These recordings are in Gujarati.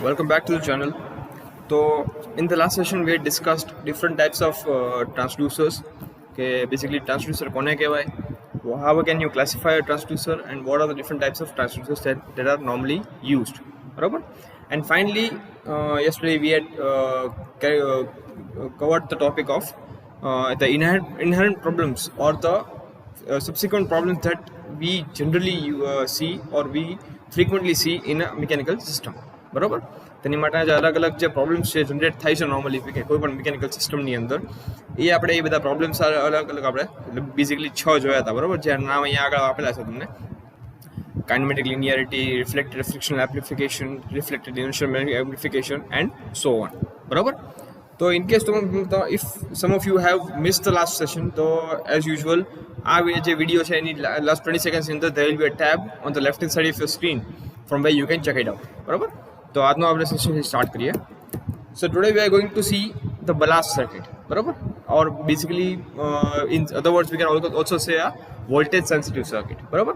Welcome back to the channel. So in the last session we had discussed different types of transducers. Okay, basically transducer kone kehvay, how can you classify a transducer, and what are the different types of transducers that are normally used, barabar? And finally, yesterday we had covered the topic of the inherent problems or the subsequent problems that we generally see or we frequently see in a mechanical system, બરાબર. તેની માટે જે અલગ અલગ જે પ્રોબ્લેમ્સ છે જનરેટ થાય છે નોર્મલી કોઈ પણ મિકેનિકલ સિસ્ટમની અંદર, એ આપણે એ બધા પ્રોબ્લેમ્સ અલગ અલગ આપણે બેઝિકલી 6 જોયા હતા, બરાબર. જે નામ અહીંયા આગળ આપેલા છે તમને: kinetic linearity, reflected frictional amplification, reflected inertial amplification, and so on, બરાબર. So in case if some of you have missed the last session, so as usual આ જે વિડિયો છે એની last 20 seconds ની અંદર there will be a tab on the left hand side of your screen from where you can check it out, બરાબર. તો આજનો આપણે સેશન સ્ટાર્ટ કરીએ. So today we are going to see the ballast circuit, બરાબર, or basically in other words we can also say a voltage sensitive circuit, બરાબર.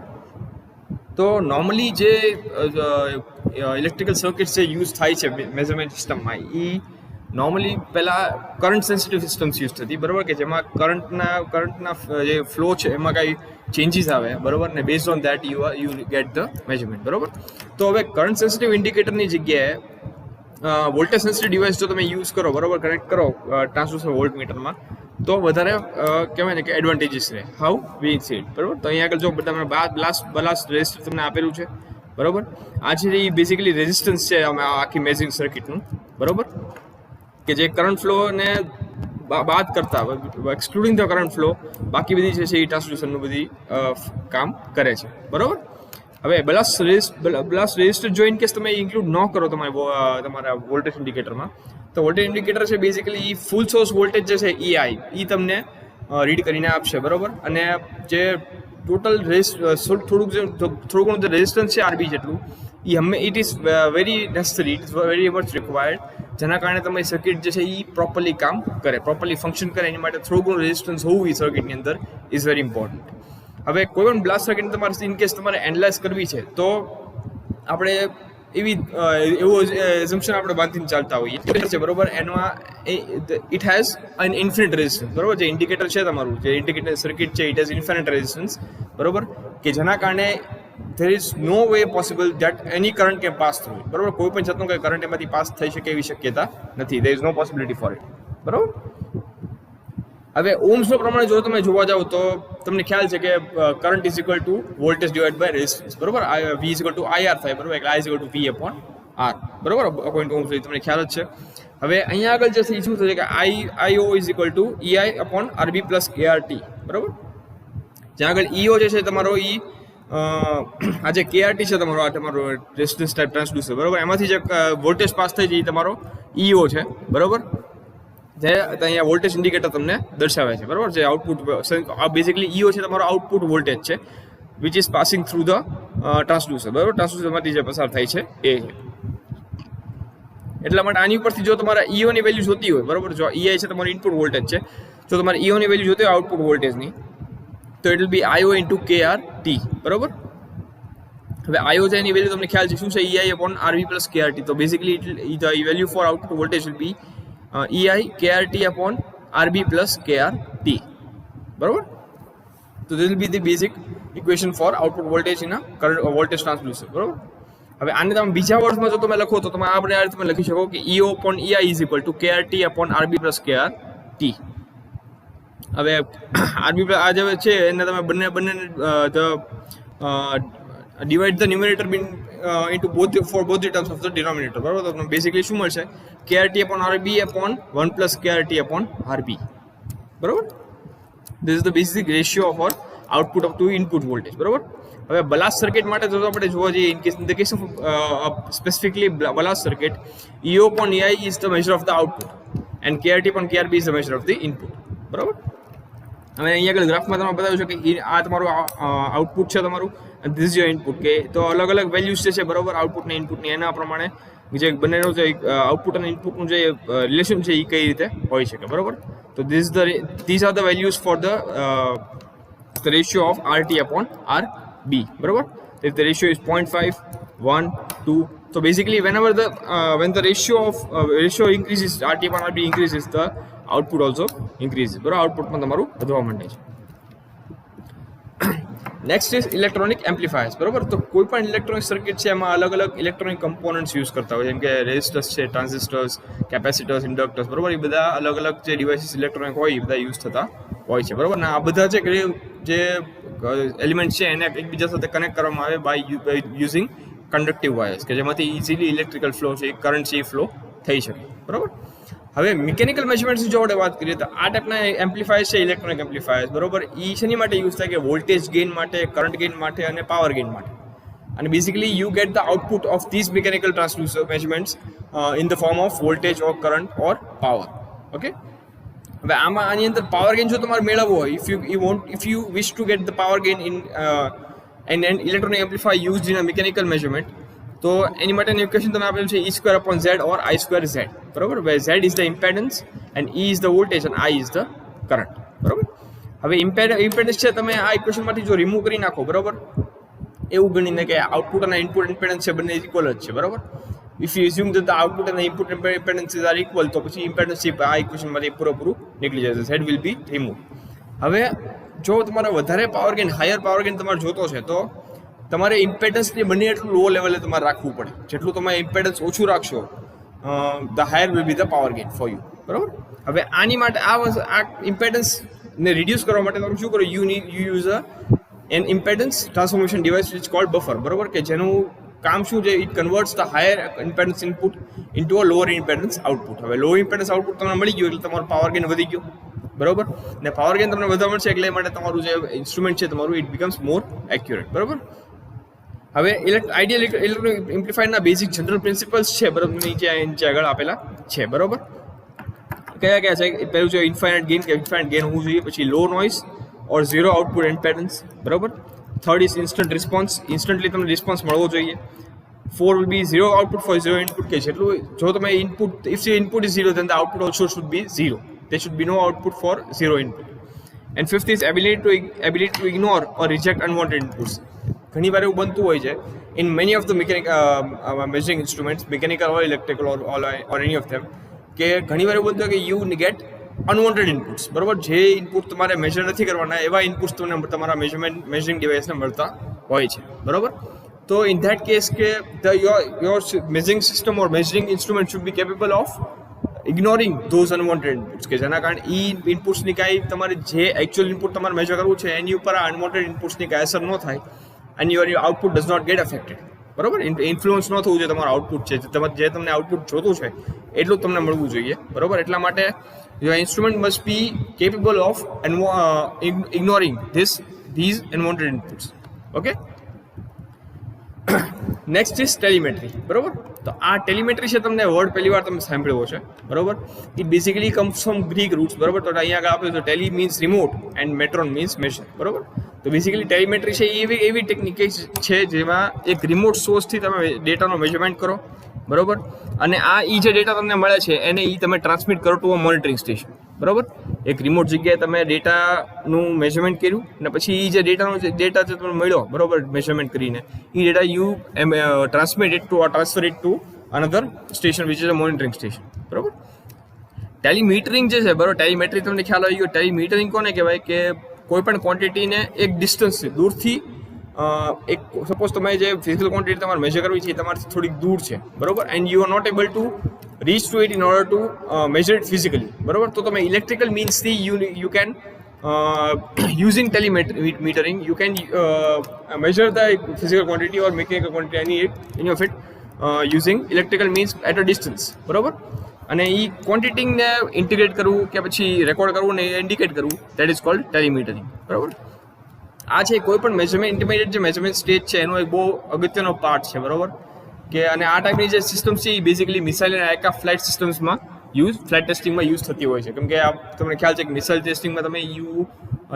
તો નોર્મલી જે ઇલેક્ટ્રિકલ સર્કિટ્સ જે યુઝ થાય છે મેઝરમેન્ટ સિસ્ટમમાં, એ નોર્મલી પહેલાં કરંટ સેન્સિટિવ સિસ્ટમ્સ યુઝ થતી, બરાબર, કે જેમાં કરંટના જે ફ્લો છે એમાં કાંઈ ચેન્જીસ આવે, બરાબર, ને based on that you get the measurement, બરાબર. તો હવે કરંટ સેન્સિટિવ ઇન્ડિકેટરની જગ્યાએ વોલ્ટેજ સેન્સિટિવ ડિવાઇસ જો તમે યુઝ કરો, બરાબર, કનેક્ટ કરો ટ્રાન્સડ્યુસર વોલ્ટ મીટરમાં, તો વધારે કહેવાય ને કે એડવાન્ટેજીસ રહે. હાઉ વી સી ઇટ, બરાબર. તો અહીંયા આગળ જો તમે બલાસ્ટ રેઝિસ્ટર તમને આપેલું છે, બરાબર. આ છે એ બેઝિકલી રેઝિસ્ટન્સ છે આખી મેઝરિંગ સર્કિટનું, બરાબર, કે જે કરંટ ફ્લોને બાદ કરતા, એક્સક્લુડિંગ ધ કરંટ ફ્લો, બાકી બધી જે છે એ ટ્રાન્સડ્યુસરનું બધી કામ કરે છે, બરાબર. હવે બલાસ્ટ રેઝિસ્ટર જો ઇન કેસ તમે ઇન્ક્લુડ ન કરો તમારા વોલ્ટેજ ઇન્ડિકેટરમાં, તો વોલ્ટેજ ઇન્ડિકેટર છે બેઝિકલી એ ફૂલ સોર્સ વોલ્ટેજ જે છે EI એ તમને રીડ કરીને આપશે, બરાબર. અને જે ટોટલ થોડું ઘણું જે રેઝિસ્ટન્સ છે RB જેટલું, it is very necessary, it is very much required, જેના કારણે તમારી સર્કિટ જે છે એ પ્રોપરલી કામ કરે, પ્રોપરલી ફંક્શન કરે. એની માટે થોડું ઘણું રેઝિસ્ટન્સ હોવું એ સર્કિટની અંદર ઇઝ વેરી ઇમ્પોર્ટન્ટ. હવે કોઈ પણ બ્લાસ્ટ સર્કિટ તમારે ઇન કેસ તમારે એનાલાઇઝ કરવી છે, તો આપણે એવું એઝમ્પશન આપણે બાંધીને ચાલતા હોઈએ છે, બરાબર. એમાં it has N infinite resistance, બરાબર. જે ઇન્ડિકેટર છે તમારું, જે ઇન્ડિકેટર સર્કિટ છે, ઇટ હેઝ ઇન્ફિનિટ રેઝિસ્ટન્સ, બરાબર, કે જેના કારણે there is no way possible that any current can pass through it, બરાબર. કોઈ પણ જાતનો કોઈ કરંટ એમાંથી પાસ થઈ શકે એવી શક્યતા નથી. there is no possibility for it, બરાબર. હવે ઓહ્મ્સ લો પ્રમાણે જો તમે જોવા જાવ તો તમને ખ્યાલ છે કે current is equal to voltage divide by resistance, બરાબર. V is equal to IR થાય, બરાબર. એટલે I is equal to V upon R, બરાબર, અકોર્ડિંગ ટુ ઓહ્મ્સ લો, તમને ખ્યાલ જ છે. હવે અહીંયા આગળ જે છે શું થશે કે IO is equal two EI upon RB plus KRT, બરાબર. જ્યાં આગળ EO જે છે તમારો આ જે KRT છે તમારો રેઝિસ્ટન્સ ટાઈપ ટ્રાન્સડ્યુસર, બરાબર, એમાંથી જે વોલ્ટેજ પાસ થઈ જાય એ તમારો EO છે, બરાબર. જે અહીંયા વોલ્ટેજ ઇન્ડિકેટર તમને દર્શાવે છે, બરાબર. જે આઉટપુટ બેઝિકલી EO છે તમારો આઉટપુટ વોલ્ટેજ છે, which is passing through the transducer, બરાબર. ટ્રાન્સડ્યુસરમાંથી જે પસાર થાય છે એ છે. એટલા માટે આની ઉપરથી જો તમારા EO ની વેલ્યુ જોતી હોય, બરાબર, જો EI છે તમારો ઇનપુટ વોલ્ટેજ છે, જો તમારે EO ની વેલ્યુ જોતી હોય આઉટપુટ વોલ્ટેજની, તો it will be IO into KRT, બરાબર. હવે IO છે એની વેલ્યુ તમને ખ્યાલ છે શું છે, EI upon RB plus KRT. તો basically the value for output voltage will be EI KRT upon RB plus KRT, બરાબર. તો this will be the basic equation for output voltage in a current voltage transducer, બરાબર. હવે આને તમે બીજા વર્ડમાં જો તમે લખો તો તમે આપણે આ રીતે તમે લખી શકો કે EO upon EI is equal to KRT upon RB plus KRT. હવે RB આ જે છે એને તમે બંને divide the numerator into both the terms of the denominator, બરાબર. તો બેઝિકલી શું મળશે, KRT upon RB upon 1 plus KRT upon RB, બરાબર. This is the basic ratio of our output of two input voltage, બરાબર. હવે બલાસ્ટ સર્કિટ માટે જો આપણે જોવા જઈએ, in case of specifically ballast circuit, EO upon EI is the measure of the output and KRT upon KRB is the measure of the input, બરાબર. હવે અહીંયા આગળ ગ્રાફમાં તમે બતાવ્યું છે કે આ તમારું આઉટપુટ છે તમારું, અને ધીસ યોર ઇનપુટ, કે તો અલગ અલગ વેલ્યુઝ જે છે, બરાબર, આઉટપુટ ને ઇનપુટની, એના પ્રમાણે જે બંનેનું જે આઉટપુટ અને ઇનપુટનું જે રિલેશન છે એ કઈ રીતે હોઈ શકે, બરાબર. તો these are the values for the ratio of RT upon RB, બરાબર. If the ratio is 0.5, 1, 2, So basically, when the ratio increases, RT1 RP increases, the output also increases. બરાબર, આઉટપુટમાં તમારું વધવા માંડે છે. Next is electronic amplifiers. બરાબર, તો કોઈ પણ ઇલેક્ટ્રોનિક સર્કિટ છે એમાં અલગ અલગ ઇલેક્ટ્રોનિક કમ્પોનન્ટ્સ યુઝ કરતા હોય, જેમ કે રેઝિસ્ટર્સ છે, ટ્રાન્ઝિસ્ટર્સ, કેપેસિટર્સ, ઇન્ડક્ટર્સ. બરાબર, એ બધા અલગ અલગ જે ડિવાઇસીસ ઇલેક્ટ્રોનિક હોય એ બધા યુઝ થતા હોય છે. બરાબર, ને આ બધા જે એલિમેન્ટ છે એને એકબીજા સાથે કનેક્ટ કરવામાં આવે બાય યુઝિંગ કંડક્ટિવ વાયર્સ, કે જેમાંથી ઇઝીલી ઇલેક્ટ્રિકલ ફ્લો છે, કરંટ છે એ ફ્લો થઈ શકે. બરાબર, હવે મિકેનિકલ મેઝરમેન્ટ્સની જો આપણે વાત કરીએ તો આ ટાઈપના એમ્પ્લીફાયર્સ છે, ઇલેક્ટ્રોનિક એમ્પ્લીફાયર્સ. બરાબર, એ શેની માટે યુઝ થાય કે વોલ્ટેજ ગેઇન માટે, કરંટ ગેઇન માટે અને પાવર ગેઇન માટે. અને basically you get the output of this mechanical transducer measurements in the form of voltage or current or power. Okay, હવે આની અંદર પાવર ગેઇન જો તમારે મેળવવો હોય, if you wish to get the power gain in an electronic amplifier used in a mechanical measurement, તો એની માટેની ઇક્વેશન તમે આપેલું છે E²/Z or I²Z. બરાબર, where Z is the impedance and E is the voltage and I is the current. બરાબર, હવે ઇમ્પેડન્સ છે તમે આ ઇક્વેશનમાંથી જો રિમૂવ કરી નાખો, બરાબર, એવું ગણીને કે આઉટપુટ અને ઇનપુટ ઇમ્પેડન્સ છે બંને ઇક્વલ જ છે. બરાબર, if you assume that the output and the input impedances are equal, તો પછી ઇમ્પેડન્સ આ ઇક્વેશનમાંથી પૂરેપૂરું નીકળી જશે. Z will be removed. હવે જો તમારે વધારે power gain, higher power gain તમારે જોતો છે, તો તમારે ઇમ્પેડન્સને બને એટલું લો લેવલે તમારે રાખવું પડે. જેટલું તમે ઇમ્પેડન્સ ઓછું રાખશો, the higher will be the power gain for you. બરાબર, હવે આની માટે આ ઇમ્પેડન્સને રિડ્યુસ કરવા માટે તમે શું કરો, you use an impedance transformation device which called buffer. બરાબર, કે જેનું કામ શું છે, it converts the higher impedance input into a lower impedance output. હવે લો ઇમ્પેડન્સ આઉટપુટ તમને મળી ગયું એટલે તમારું પાવર ગેઇન વધી ગયું. બરાબર, ને પાવર ગેઇન તમને વધારે મળશે એટલે માટે તમારું જે ઇન્સ્ટ્રુમેન્ટ છે તમારું ઇટ બીકમ્સ મોર એક્યુરેટ. બરાબર, હવે આઈડિયલ ઇલેક્ટ્રોનિક એમ્પ્લીફાયરના બેઝિક જનરલ પ્રિન્સિપલ્સ છે. બરાબર, નીચે આગળ આપેલા છે. બરાબર, કયા છે? પહેલું છે ઇન્ફાઇનાઇટ ગેઇન, કે ઇન્ફાઇનાઇટ ગેઇન હોવું જોઈએ. પછી લો નોઇઝ ઓર ઝીરો આઉટપુટ ઇમ્પેડન્સ. બરાબર, third is instant response, instantly તમને રિસ્પોન્સ મળવો જોઈએ. 4 will be zero output for zero input, કે જેટલું જો તમે input, if your input is zero then the output also should be zero. There should be no output for zero input. And fifth is ability to ignore or reject unwanted inputs. ઘણી વાર એવું બનતું હોય છે in many of the measuring instruments, mechanical or electrical or any of them, કે ઘણી વાર એવું બનતું હોય કે you get unwanted inputs. બરાબર, જે ઇનપુટ તમારે મેજર નથી કરવાના એવા ઇનપુટ્સ તમને તમારા મેઝરિંગ ડિવાઇસને મળતા હોય છે. બરાબર, તો in that case કે your measuring system or measuring instrument should be capable of ignoring those unwanted inputs, કે જેના કારણે ઇનપુટ્સની કાંઈ તમારે જે એકચ્યુઅલ ઇનપુટ તમારે મેજર કરવું છે એની ઉપર આ અનવોન્ટેડ ઇનપુટ્સની કાંઈ અસર ન થાય and your output does not get affected. બરાબર, ઇન્ફ્લુઅન્સ ન થવું જોઈએ તમારું આઉટપુટ છે, જે તમને આઉટપુટ જોતું છે એટલું તમને મળવું જોઈએ. બરાબર, એટલા માટે your instrument must be capable of ignoring these unwanted inputs. Okay, next is telemetry. બરાબર, તો આ ટેલિમેટ્રી છે, તમને વર્ડ પહેલી વાર તમે સાંભળ્યો છે. બરાબર, it basically comes from Greek roots. બરાબર, તો અહીંયા આગળ આપ્યું તો tele means remote and metron means measure. બરાબર, તો બેઝિકલી ટેલિમેટ્રી છે એવી ટેકનિક છે જેમાં એક રિમોટ સોર્સથી તમે ડેટાનો મેજરમેન્ટ કરો. બરાબર, અને જે ડેટા તમને મળે છે એને તમે ટ્રાન્સમિટ કરો ટુ અ મોનિટરિંગ સ્ટેશન. બરાબર, એક રિમોટ જગ્યાએ તમે ડેટાનું મેજરમેન્ટ કર્યું અને પછી જે ડેટા જે તમને મળ્યો, બરાબર, મેજરમેન્ટ કરીને એ data you transfer it to another station which is a monitoring station. બરાબર, ટેલિમીટરિંગ જે છે, બરાબર, ટેલિમેટ્રી તમને ખ્યાલ આવી ગયો. ટેલિમીટરિંગ કોને કહેવાય કે કોઈ પણ ક્વોન્ટિટીને એક ડિસ્ટન્સથી દૂરથી એક સપોઝ તમે જે ફિઝિકલ ક્વોન્ટિટી તમારે મેજર કરવી છે એ તમારાથી થોડીક દૂર છે. બરાબર, and you are not able to reach to it in order to measure it physically. બરાબર, તો તમે ઇલેક્ટ્રિકલ મીન્સથી you can using telemetering you can measure the physical quantity or mechanical quantity any of it using electrical means at a distance. બરાબર, અને એ ક્વોન્ટિટીને ઇન્ટિગ્રેટ કરવું કે પછી રેકોર્ડ કરવું ને ઇન્ડિકેટ કરવું, દેટ ઇઝ કોલ્ડ ટેલિમીટરિંગ. બરાબર, આ છે કોઈ પણ મેજરમેન્ટ ઇન્ટરમીડિયેટ જે મેજરમેન્ટ સ્ટેજ છે એનો એક બહુ અગત્યનો પાર્ટ છે. બરાબર, કે અને આ ટાઈપની જે સિસ્ટમ છે એ બેઝિકલી મિસાઇલ અને એરક્રાફ્ટ ફ્લાઇટ સિસ્ટમ્સમાં ફ્લાઇટ ટેસ્ટિંગમાં યુઝ થતી હોય છે. કેમ કે આ તમને ખ્યાલ છે કે મિસાઇલ ટેસ્ટિંગમાં તમે you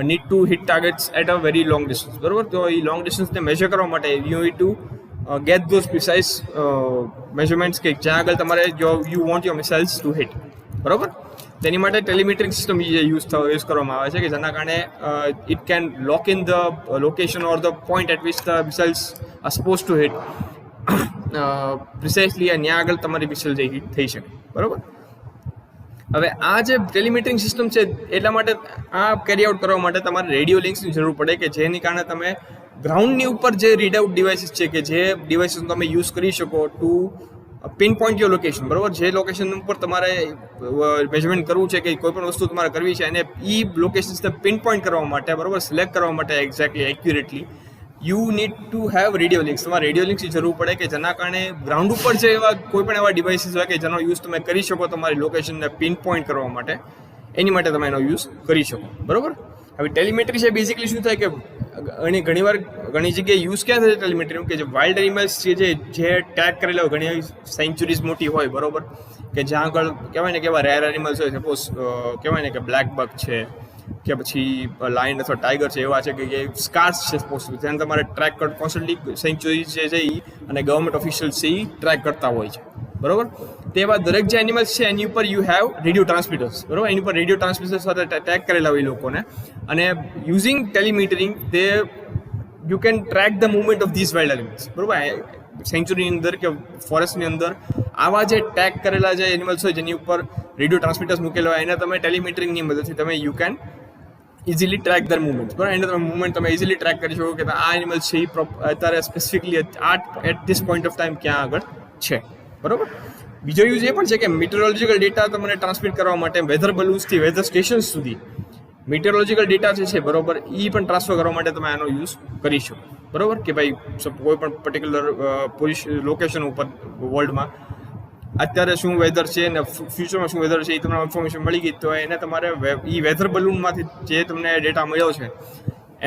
need to hit targets at a very long distance. બરાબર, તો એ લોંગ ડિસ્ટન્સને મેજર કરવા માટે you need to get those precise measurements કે જ્યાં આગળ તમારે you want your missiles to hit. બરાબર, તેની માટે ટેલિમેટ્રિક સિસ્ટમ યુઝ કરવામાં આવે છે કે જેના કારણે it can lock in the location or the point at which the missiles are supposed to hit પ્રિસાઇઝલી ત્યાં આગળ તમારી પિક્સેલ જે થઈ શકે, બરાબર. હવે આ જે ટેલિમીટરિંગ સિસ્ટમ છે એટલા માટે આ કેરી આઉટ કરવા માટે તમારે રેડિયો લિંક્સની જરૂર પડે, કે જેની કારણે તમે ગ્રાઉન્ડની ઉપર જે રીડઆઉટ ડિવાઇસીસ છે, કે જે ડિવાઇસીસ તમે યુઝ કરી શકો to pinpoint your location, બરાબર. જે લોકેશન ઉપર તમારે મેઝરમેન્ટ કરવું છે, કે કોઈ પણ વસ્તુ તમારે કરવી છે, અને એ લોકેશન્સને પિન પોઈન્ટ કરવા માટે, બરાબર, સિલેક્ટ કરવા માટે exactly accurately you need to have radio links. તમારે રેડિયો લિંક્સની જરૂર પડે, કે જેના કારણે ગ્રાઉન્ડ ઉપર જે એવા કોઈ પણ એવા ડિવાઇસીસ હોય કે જેનો યુઝ તમે કરી શકો તમારી લોકેશનને પિન પોઈન્ટ કરવા માટે, એની માટે તમે એનો યુઝ કરી શકો, બરાબર. હવે ટેલિમેટ્રી છે બેઝિકલી શું થાય કે ઘણી જગ્યાએ યુઝ ક્યાં થાય ટેલિમેટ્રીનું, કે જે વાઇલ્ડ એનિમલ્સ છે જે ટેગ કરેલા હોય, ઘણી સેન્ચુરીઝ મોટી હોય, બરાબર, કે જ્યાં આગળ કહેવાય ને કે એવા રેર એનિમલ્સ હોય, સપોઝ કહેવાય ને કે બ્લેક બક છે, કે પછી લાયન અથવા ટાઈગર છે, એવા છે કે સ્કાર્સ છે સપોઝ, ત્યાં તમારે ટ્રેક કોન્સ્ટન્ટલી સેન્ચુરીઝ જે છે એ અને ગવર્મેન્ટ ઓફિશિયલ્સ છે એ ટ્રેક કરતા હોય છે, બરાબર. તેવા દરેક જે એનિમલ્સ છે એની ઉપર યુ હેવ રેડિયો ટ્રાન્સમીટર્સ, બરાબર. એની ઉપર રેડિયો ટ્રાન્સમીટર્સ સાથે ટેગ કરેલા હોય લોકોને, અને યુઝિંગ ટેલિમીટરિંગ તે you can track the movement of this wild animals, બરાબર. સેન્ચુરીની અંદર કે ફોરેસ્ટની અંદર આવા જે ટેગ કરેલા જે એનિમલ્સ હોય જેની ઉપર રેડિયો ટ્રાન્સમીટર્સ મૂકેલા હોય, એને તમે ટેલિમીટરિંગની મદદથી તમે યુ કેન ઇઝીલી ટ્રેક દર મુવમેન્ટ, બરાબર. એને તમે મુવમેન્ટ તમે ઇઝીલી ટ્રેક કરી શકો કે આ એનિમલ છે એ અત્યારે specifically at this point of time ક્યાં આગળ છે, બરાબર. બીજો યુઝ એ પણ છે કે મીટરોલોજીકલ ડેટા તમને ટ્રાન્સમિટ કરવા માટે વેધર બલૂન્સથી વેધર સ્ટેશન સુધી મીટરોલોજીકલ ડેટા જે છે, બરાબર, એ પણ ટ્રાન્સફર કરવા માટે તમે આનો યુઝ કરી શકો, બરાબર. કે ભાઈ કોઈ પણ પર્ટિક્યુલર લોકેશન ઉપર વર્લ્ડમાં અત્યારે શું વેધર છે અને ફ્યુચરમાં શું વેધર છે એ તમને ઇન્ફોર્મેશન મળી ગઈ, તો એને તમારે એ વેધર બલૂનમાંથી જે તમને ડેટા મળ્યો છે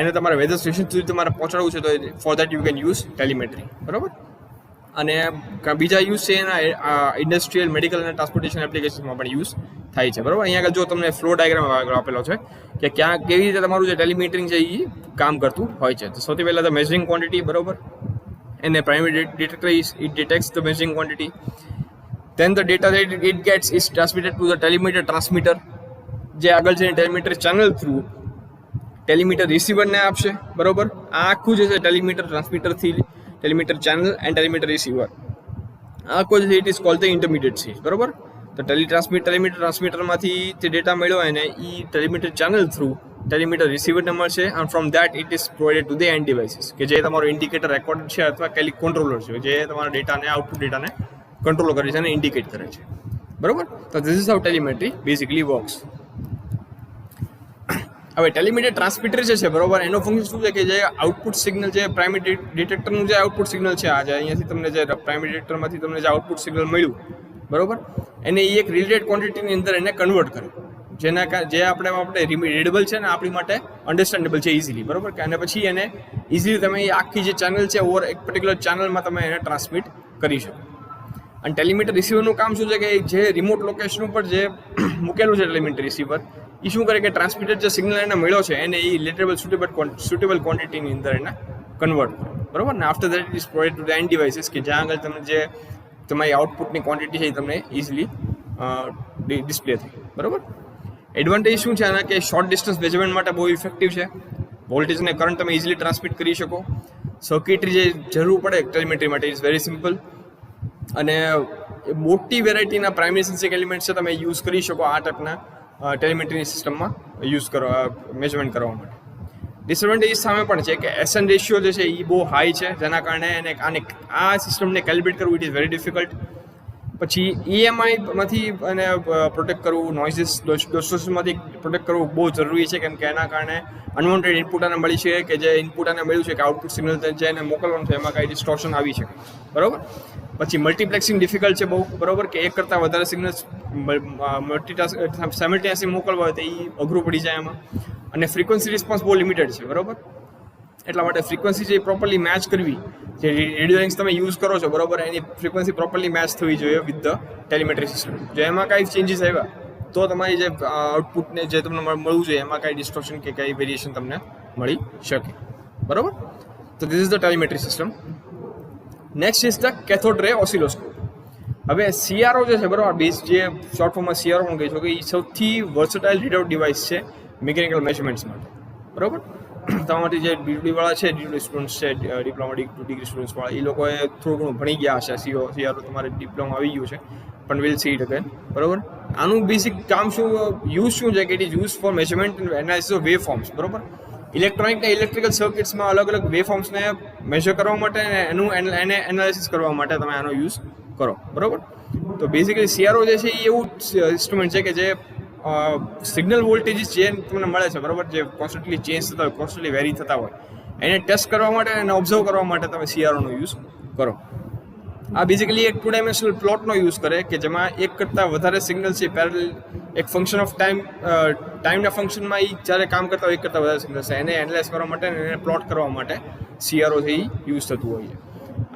એને તમારે વેધર સ્ટેશન સુધી તમારે પહોંચાડવું છે, તો for that you can use telemetry, બરાબર. અને બીજા યુઝ છે એના ઇન્ડસ્ટ્રીયલ, મેડિકલ અને ટ્રાન્સપોર્ટેશન એપ્લિકેશનમાં પણ યુઝ થાય છે, બરાબર. અહીંયા આગળ જો તમને ફ્લો ડાયાગ્રામ આપેલો છે કે ક્યાં કેવી રીતે તમારું જે ટેલિમીટરિંગ છે એ કામ કરતું હોય છે. તો સૌથી પહેલાં ધ મેઝરિંગ ક્વોન્ટિટી, બરાબર, એને primary detector it detects the measuring quantity. Then the data that it gets is transmitted to the telemeter transmitter, જે આગળ છે ટેલિમીટર ચેનલ થ્રુ ટેલિમીટર રિસીવરને આપશે, બરાબર. આ આખું જે છે ટેલિમીટર ટ્રાન્સમીટરથી ટેલિમીટર ચેનલ એન્ડ ટેલિમીટર રિસીવર, આ આખું જે it is called the intermediate stage, બરાબર. તો ટેલિમીટર ટ્રાન્સમીટરમાંથી જે ડેટા મળ્યો એને એ ટેલિમીટર ચેનલ થ્રુ ટેલિમીટર રિસીવરને મળશે, and from that it is provided to the and devices, કે જે તમારો ઇન્ડિકેટર રેકોર્ડ છે અથવા કંટ્રોલર છે જે તમારા ડેટાને આઉટપુટ ડેટાને કંટ્રોલ કરે છે અને ઇન્ડિકેટ કરે છે, બરાબર. તો this is how telemetry basically works. હવે ટેલિમીટર ટ્રાન્સમીટર જે છે, બરાબર, એનો ફંક્શન શું છે કે જે આઉટપુટ સિગ્નલ જે પ્રાઇમરી ડિટેક્ટરનું જે આઉટપુટ સિગ્નલ છે, આ જે અહીંયાથી તમને જે પ્રાઇમરી ડિટેક્ટરમાંથી તમને જે આઉટપુટ સિગ્નલ મળ્યું, બરાબર, એને એ એક રિલેટેડ ક્વોન્ટિટીની અંદર એને કન્વર્ટ કરે, જે આપણે રીડેબલ છે ને આપણી માટે અન્ડરસ્ટેન્ડેબલ છે ઇઝીલી, બરાબર. કે અને પછી એને ઇઝીલી તમે એ આખી જે ચેનલ છે ઓવર એક પર્ટિક્યુલર ચેનલમાં તમે એને ટ્રાન્સમિટ કરી શકો. અને ટેલિમીટર રિસીવરનું કામ શું છે કે જે રિમોટ લોકેશન ઉપર જે મૂકેલું છે ટેલિમીટર રિસીવર, એ શું કરે કે ટ્રાન્સમીટર જે સિગ્નલ એને મળ્યો છે એને એ લેટેબલ સુટેબલ ક્વોન્ટિટીની અંદર એને કન્વર્ટ કરે, બરાબર. ને after that it is provide to the and devices, કે જ્યાં આગળ તમને જે તમારી આઉટપુટની ક્વોન્ટિટી છે એ તમને ઇઝીલી ડિસ્પ્લે થાય, બરાબર. એડવાન્ટેજ શું છે આના કે શોર્ટ ડિસ્ટન્સ મેઝરમેન્ટ માટે બહુ ઇફેક્ટિવ છે, વોલ્ટેજ અને કરંટ તમે ઇઝીલી ટ્રાન્સમિટ કરી શકો, સર્કિટરી જે જરૂર પડે ટેલિમેટ્રી માટે ઇઝ વેરી સિમ્પલ, અને મોટી વેરાયટીના પ્રાઇમરી સેન્સિંગ એલિમેન્ટ છે તમે યુઝ કરી શકો આ ટાઈપના ટેલિમેટ્રીની સિસ્ટમમાં યુઝ કરવા મેઝરમેન્ટ કરવા માટે. ડિસએડવાન્ટેજ સામે પણ છે કે એસએન રેશિયો જે છે એ બહુ હાઈ છે, જેના કારણે આ સિસ્ટમને કેલિબ્રેટ કરવું ઇટ ઇઝ વેરી ડિફિકલ્ટ. પછી EMI-માંથી અને પ્રોટેક્ટ કરવું, નોઇઝીસ ડિસ્ટોર્શનમાંથી પ્રોટેક્ટ કરવું બહુ જરૂરી છે, કેમ કે એના કારણે અનવોન્ટેડ ઇનપુટ આને મળી છે કે જે ઇનપુટ આને મળ્યું છે કે આઉટપુટ સિગ્નલ જે એને મોકલવાનું છે એમાં કાંઈ ડિસ્ટોર્શન આવી શકે, બરાબર. પછી મલ્ટીપ્લેક્સિંગ ડિફિકલ્ટ છે બહુ, બરાબર, કે એક કરતાં વધારે સિગ્નલ્સ સાયમલ્ટેનિયસલી મોકલવા હોય તો એ અઘરું પડી જાય એમાં. અને ફ્રીક્વન્સી રિસ્પોન્સ બહુ લિમિટેડ છે, બરાબર. એટલા માટે ફ્રીક્વન્સી જે પ્રોપરલી મેચ કરવી, જે રેડિયો લિંક્સ તમે યુઝ કરો છો, બરાબર, એની ફ્રીક્વન્સી પ્રોપરલી મેચ થવી જોઈએ વિથ ધ ટેલિમેટ્રી સિસ્ટમ. જો એમાં કાંઈ ચેન્જીસ આવ્યા તો તમારી જે આઉટપુટને જે તમને મળવું જોઈએ એમાં કાંઈ ડિસ્ટોર્શન કે કાંઈ વેરિએશન તમને મળી શકે, બરાબર. તો this is the telemetry system. Next is the cathode રે ઓસિલોસ્કોપ. હવે CRO જે છે, બરાબર, બેઝ જે શોર્ટ ફોર્મમાં CRO પણ કહી શકો, એ સૌથી વર્સેટાઇલ રીડઆઉટ ડિવાઇસ છે મિકેનિકલ મેઝરમેન્ટ્સ માટે, બરાબર. તમારામાંથી જે ડીડી વાળા છે, ડીડી સ્ટુડન્ટ્સ છે, ડિપ્લોમા ડિગ્રી સ્ટુડન્ટ્સ વાળા, એ લોકોએ થોડું ઘણું ભણી ગયા હશે. સીઆરઓ તમારે ડિપ્લોમા આવી ગયું છે, પણ વિલ સી ઇટ અગેન. બરોબર. આનું બેઝિક કામ શું, યુઝ શું છે કે it is use for measurement and analysis of wave forms. બરોબર. ઇલેક્ટ્રોનિક અને ઇલેક્ટ્રિકલ સર્કિટ્સમાં અલગ અલગ વેવ ફોર્મ્સને મેજર કરવા માટે એને એનાલિસિસ કરવા માટે તમે આનો યુઝ કરો. બરોબર. તો બેઝિકલી સીઆરઓ જે છે એ એવું ઇન્સ્ટ્રુમેન્ટ છે કે જે સિગ્નલ વોલ્ટેજીસ જે તમને મળે છે, બરાબર, જે કોન્સ્ટન્ટલી ચેન્જ થતા હોય, કોન્સ્ટન્ટલી વેરી થતા હોય, એને ટેસ્ટ કરવા માટે, એને ઓબ્ઝર્વ કરવા માટે તમે સીઆરઓનો યુઝ કરો. આ બેઝિકલી એક 2 ડાયમેન્શનલ પ્લોટનો યુઝ કરે કે જેમાં એક કરતાં વધારે સિગ્નલ છે પેરેલલ, એક ફંક્શન ઓફ ટાઈમના ફંક્શનમાં એ જ્યારે કામ કરતા હોય એક કરતાં વધારે સિગ્નલ છે, એને એનાલાઇઝ કરવા માટે, એને પ્લોટ કરવા માટે સીઆરઓથી યુઝ થતું હોય છે.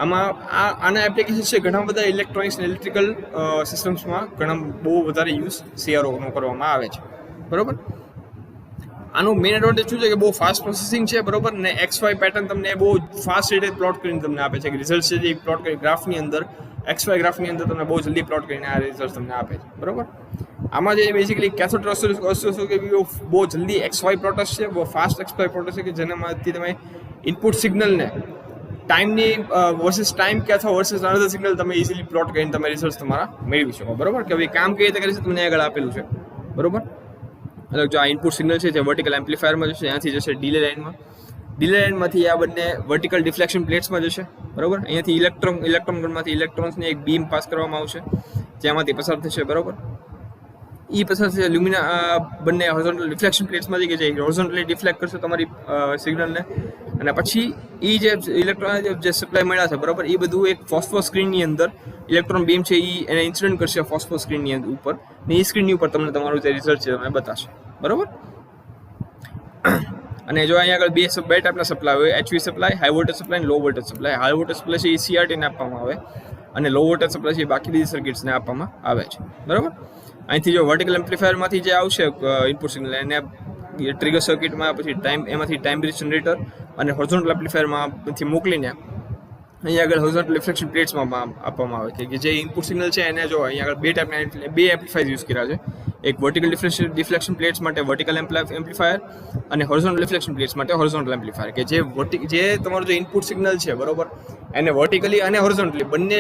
આમાં આના એપ્લિકેશન છે ઘણા બધા ઇલેક્ટ્રોનિક્સ અને ઇલેક્ટ્રિકલ સિસ્ટમ્સમાં ઘણા બહુ વધારે યુઝ સીઆરઓનો કરવામાં આવે છે. બરાબર. આનું મેઇન એડવાન્ટેજ શું છે કે બહુ ફાસ્ટ પ્રોસેસિંગ છે. બરાબર. ને XY પેટર્ન તમને બહુ ફાસ્ટ રીતે પ્લોટ કરીને તમને આપે છે કે રિઝલ્ટ છે જે પ્લોટ કરી ગ્રાફની અંદર, XY ગ્રાફની અંદર તમને બહુ જલ્દી પ્લોટ કરીને આ રિઝલ્ટ તમને આપે છે. બરાબર. આમાં જે બેઝિકલી કેથોડ બહુ જલ્દી XY પ્લોટસ છે, બહુ ફાસ્ટ XY પ્લોટસ છે કે જેનામાંથી તમે ઇનપુટ સિગ્નલને ટાઈમની વર્સિસ ટાઈમ કે અથવા વર્સિસ અનધર સિગ્નલ તમે ઇઝીલી પ્લોટ કરીને તમે રિઝલ્ટ તમારા મેળવી શકો. બરાબર. કે ભાઈ કામ કઈ રીતે કરે છે તમને આગળ આપેલું છે. બરાબર. એટલે જો આ ઇનપુટ સિગ્નલ છે જે વર્ટિકલ એમ્પ્લીફાયરમાં જશે, ત્યાંથી જશે ડીલે લાઇનમાં, ડીલે લાઇનમાંથી આ બંને વર્ટિકલ ડિફ્લેક્શન પ્લેટ્સમાં જશે. બરાબર. અહીંયાથી ઇલેક્ટ્રોન ગનમાંથી ઇલેક્ટ્રોન્સની એક બીમ પાસ કરવામાં આવશે, જ્યાંમાંથી પસાર થશે. બરાબર. એ પસાર થશે બંને હોરિઝોન્ટલ ડિફ્લેક્શન પ્લેટ્સમાંથી કે જે હોરિઝોન્ટલી ડિફ્લેક્ટ કરશે તમારી સિગ્નલને, અને પછી એ જે ઇલેક્ટ્રોન જે સપ્લાય મળ્યા છે, બરાબર, એ બધું એક ફોસ્ફો સ્ક્રીનની અંદર ઇલેક્ટ્રોન બીમ છે એ એને ઇન્સિડન્ટ કરશે ફોસ્ફો સ્ક્રીનની ઉપર, ને એ સ્ક્રીનની ઉપર તમને તમારું જે રિઝલ્ટ છે તમને બતાવશે. બરાબર. અને જો અહીંયા આગળ બે ટાઈપના સપ્લાય હોય, HV supply, high voltage supply અને low voltage supply. High voltage supply છે એ CRTને આપવામાં આવે, અને લો વોલ્ટેજ સપ્લાય છે એ બાકી બધી સર્કિટ્સને આપવામાં આવે છે. બરાબર. અહીંથી જો વર્ટિકલ એમ્પ્લીફાયરમાંથી જે આવશે ઇનપુટ સિગ્નલ, એને ટ્રિગર સર્કિટમાં, પછી એમાંથી ટાઈમ બેઝ જનરેટર અને હોરિઝોન્ટલ એમ્પ્લીફાયરમાંથી મોકલીને અહીંયા આગળ હોરિઝોન્ટલ રિફ્લેક્શન પ્લેટ્સમાં આપવામાં આવે છે કે જે ઇનપુટ સિગ્નલ છે એને જો અહીંયા આગળ બે એમ્પ્લીફાયર યુઝ કર્યા છે. એક વર્ટિકલ ડિફ્લેક્શન પ્લેટ્સ માટે વર્ટિકલ એમ્પ્લીફાયર અને હોરિઝોન્ટલ રિફ્લેક્શન પ્લેટ્સ માટે હોરિઝોન્ટલ એમ્પ્લીફાયર, કે જે તમારું જે ઇનપુટ સિગ્નલ છે, બરોબર, એને વર્ટિકલી અને હોરિઝોન્ટલી બંને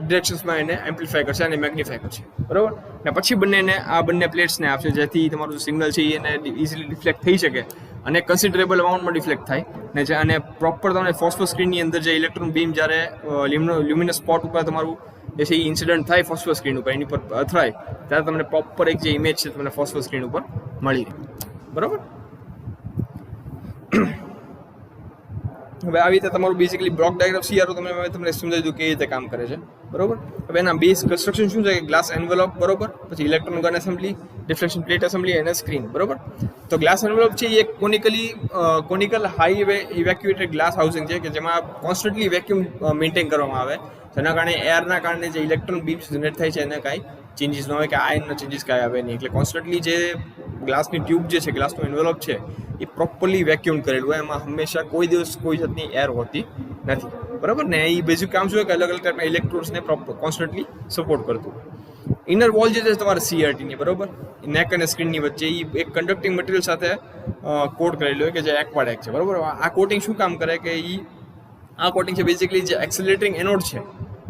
ડિરેક્શન્સમાં એને એમ્પ્લીફાય કરશે અને મેગ્નિફાય કરશે. બરાબર. ને પછી બંને પ્લેટ્સને આપશે, જેથી તમારું જે સિગ્નલ છે એને ઇઝીલી ડિફ્લેક્ટ થઈ શકે અને કન્સિડરેબલ અમાઉન્ટમાં ડિફ્લેક્ટ થાય ને અને પ્રોપર તમને ફોસ્ફો સ્ક્રીનની અંદર જે ઇલેક્ટ્રોન બીમ જ્યારે લ્યુમિનસ સ્પોટ ઉપર તમારું જે છે એ ઇન્સિડન્ટ થાય ફોસ્ફો સ્ક્રીન ઉપર, એની પર અથડાય ત્યારે તમને પ્રોપર એક જે ઇમેજ છે તમને ફોસ્ફો સ્ક્રીન ઉપર મળી રહે. બરાબર. હવે આવી રીતે તમારું બેઝિકલી બ્લોક ડાયાગ્રામ સીઆરઓ તમને સમજાવી દઉં કેવી રીતે કામ કરે છે. બરોબર. હવે એના બેઝ કન્સ્ટ્રક્શન શું છે કે ગ્લાસ એન્વેલોપ, બરોબર, પછી electron gun assembly, deflection plate assembly અને સ્ક્રીન. બરોબર. તો ગ્લાસ એન્વેલોપ છે એ એક કોનિકલ હાઈ ઇવેક્યુએટેડ ગ્લાસ હાઉસિંગ છે કે જેમાં કોન્સ્ટન્ટલી વેક્યુમ મેન્ટેન કરવામાં આવે, જેના કારણે એરના કારણે જે ઇલેક્ટ્રોન બીમ્સ જનરેટ થાય છે એને કાંઈ ચેન્જીસ ન હોય કે આયનના ચેન્જીસ કાંઈ આવે નહીં. એટલે કોન્સ્ટન્ટલી જે ગ્લાસની ટ્યુબ જે છે, ગ્લાસનો એન્વેલોપ છે એ પ્રોપરલી વેક્યુમ કરેલું હોય, એમાં હંમેશા કોઈ દિવસ કોઈ જાતની એર હોતી નથી. બરાબર ને. એ બેઝિક કામ શું હોય કે અલગ અલગ ટાઈપના ઇલેક્ટ્રોન્સને પ્રોપર કોન્સ્ટન્ટલી સપોર્ટ કરતું હોય. ઇનર વોલ જે છે તમારે CRTની, બરાબર, નેક અને સ્ક્રીનની વચ્ચે એ એક કન્ડક્ટિંગ મટીરિયલ સાથે કોટ કરેલું હોય કે જે એક્વાડેક છે. બરાબર. આ કોટિંગ શું કામ કરે કે આ કોટિંગ છે બેઝિકલી જે એક્સેલરેટિંગ એનોડ છે,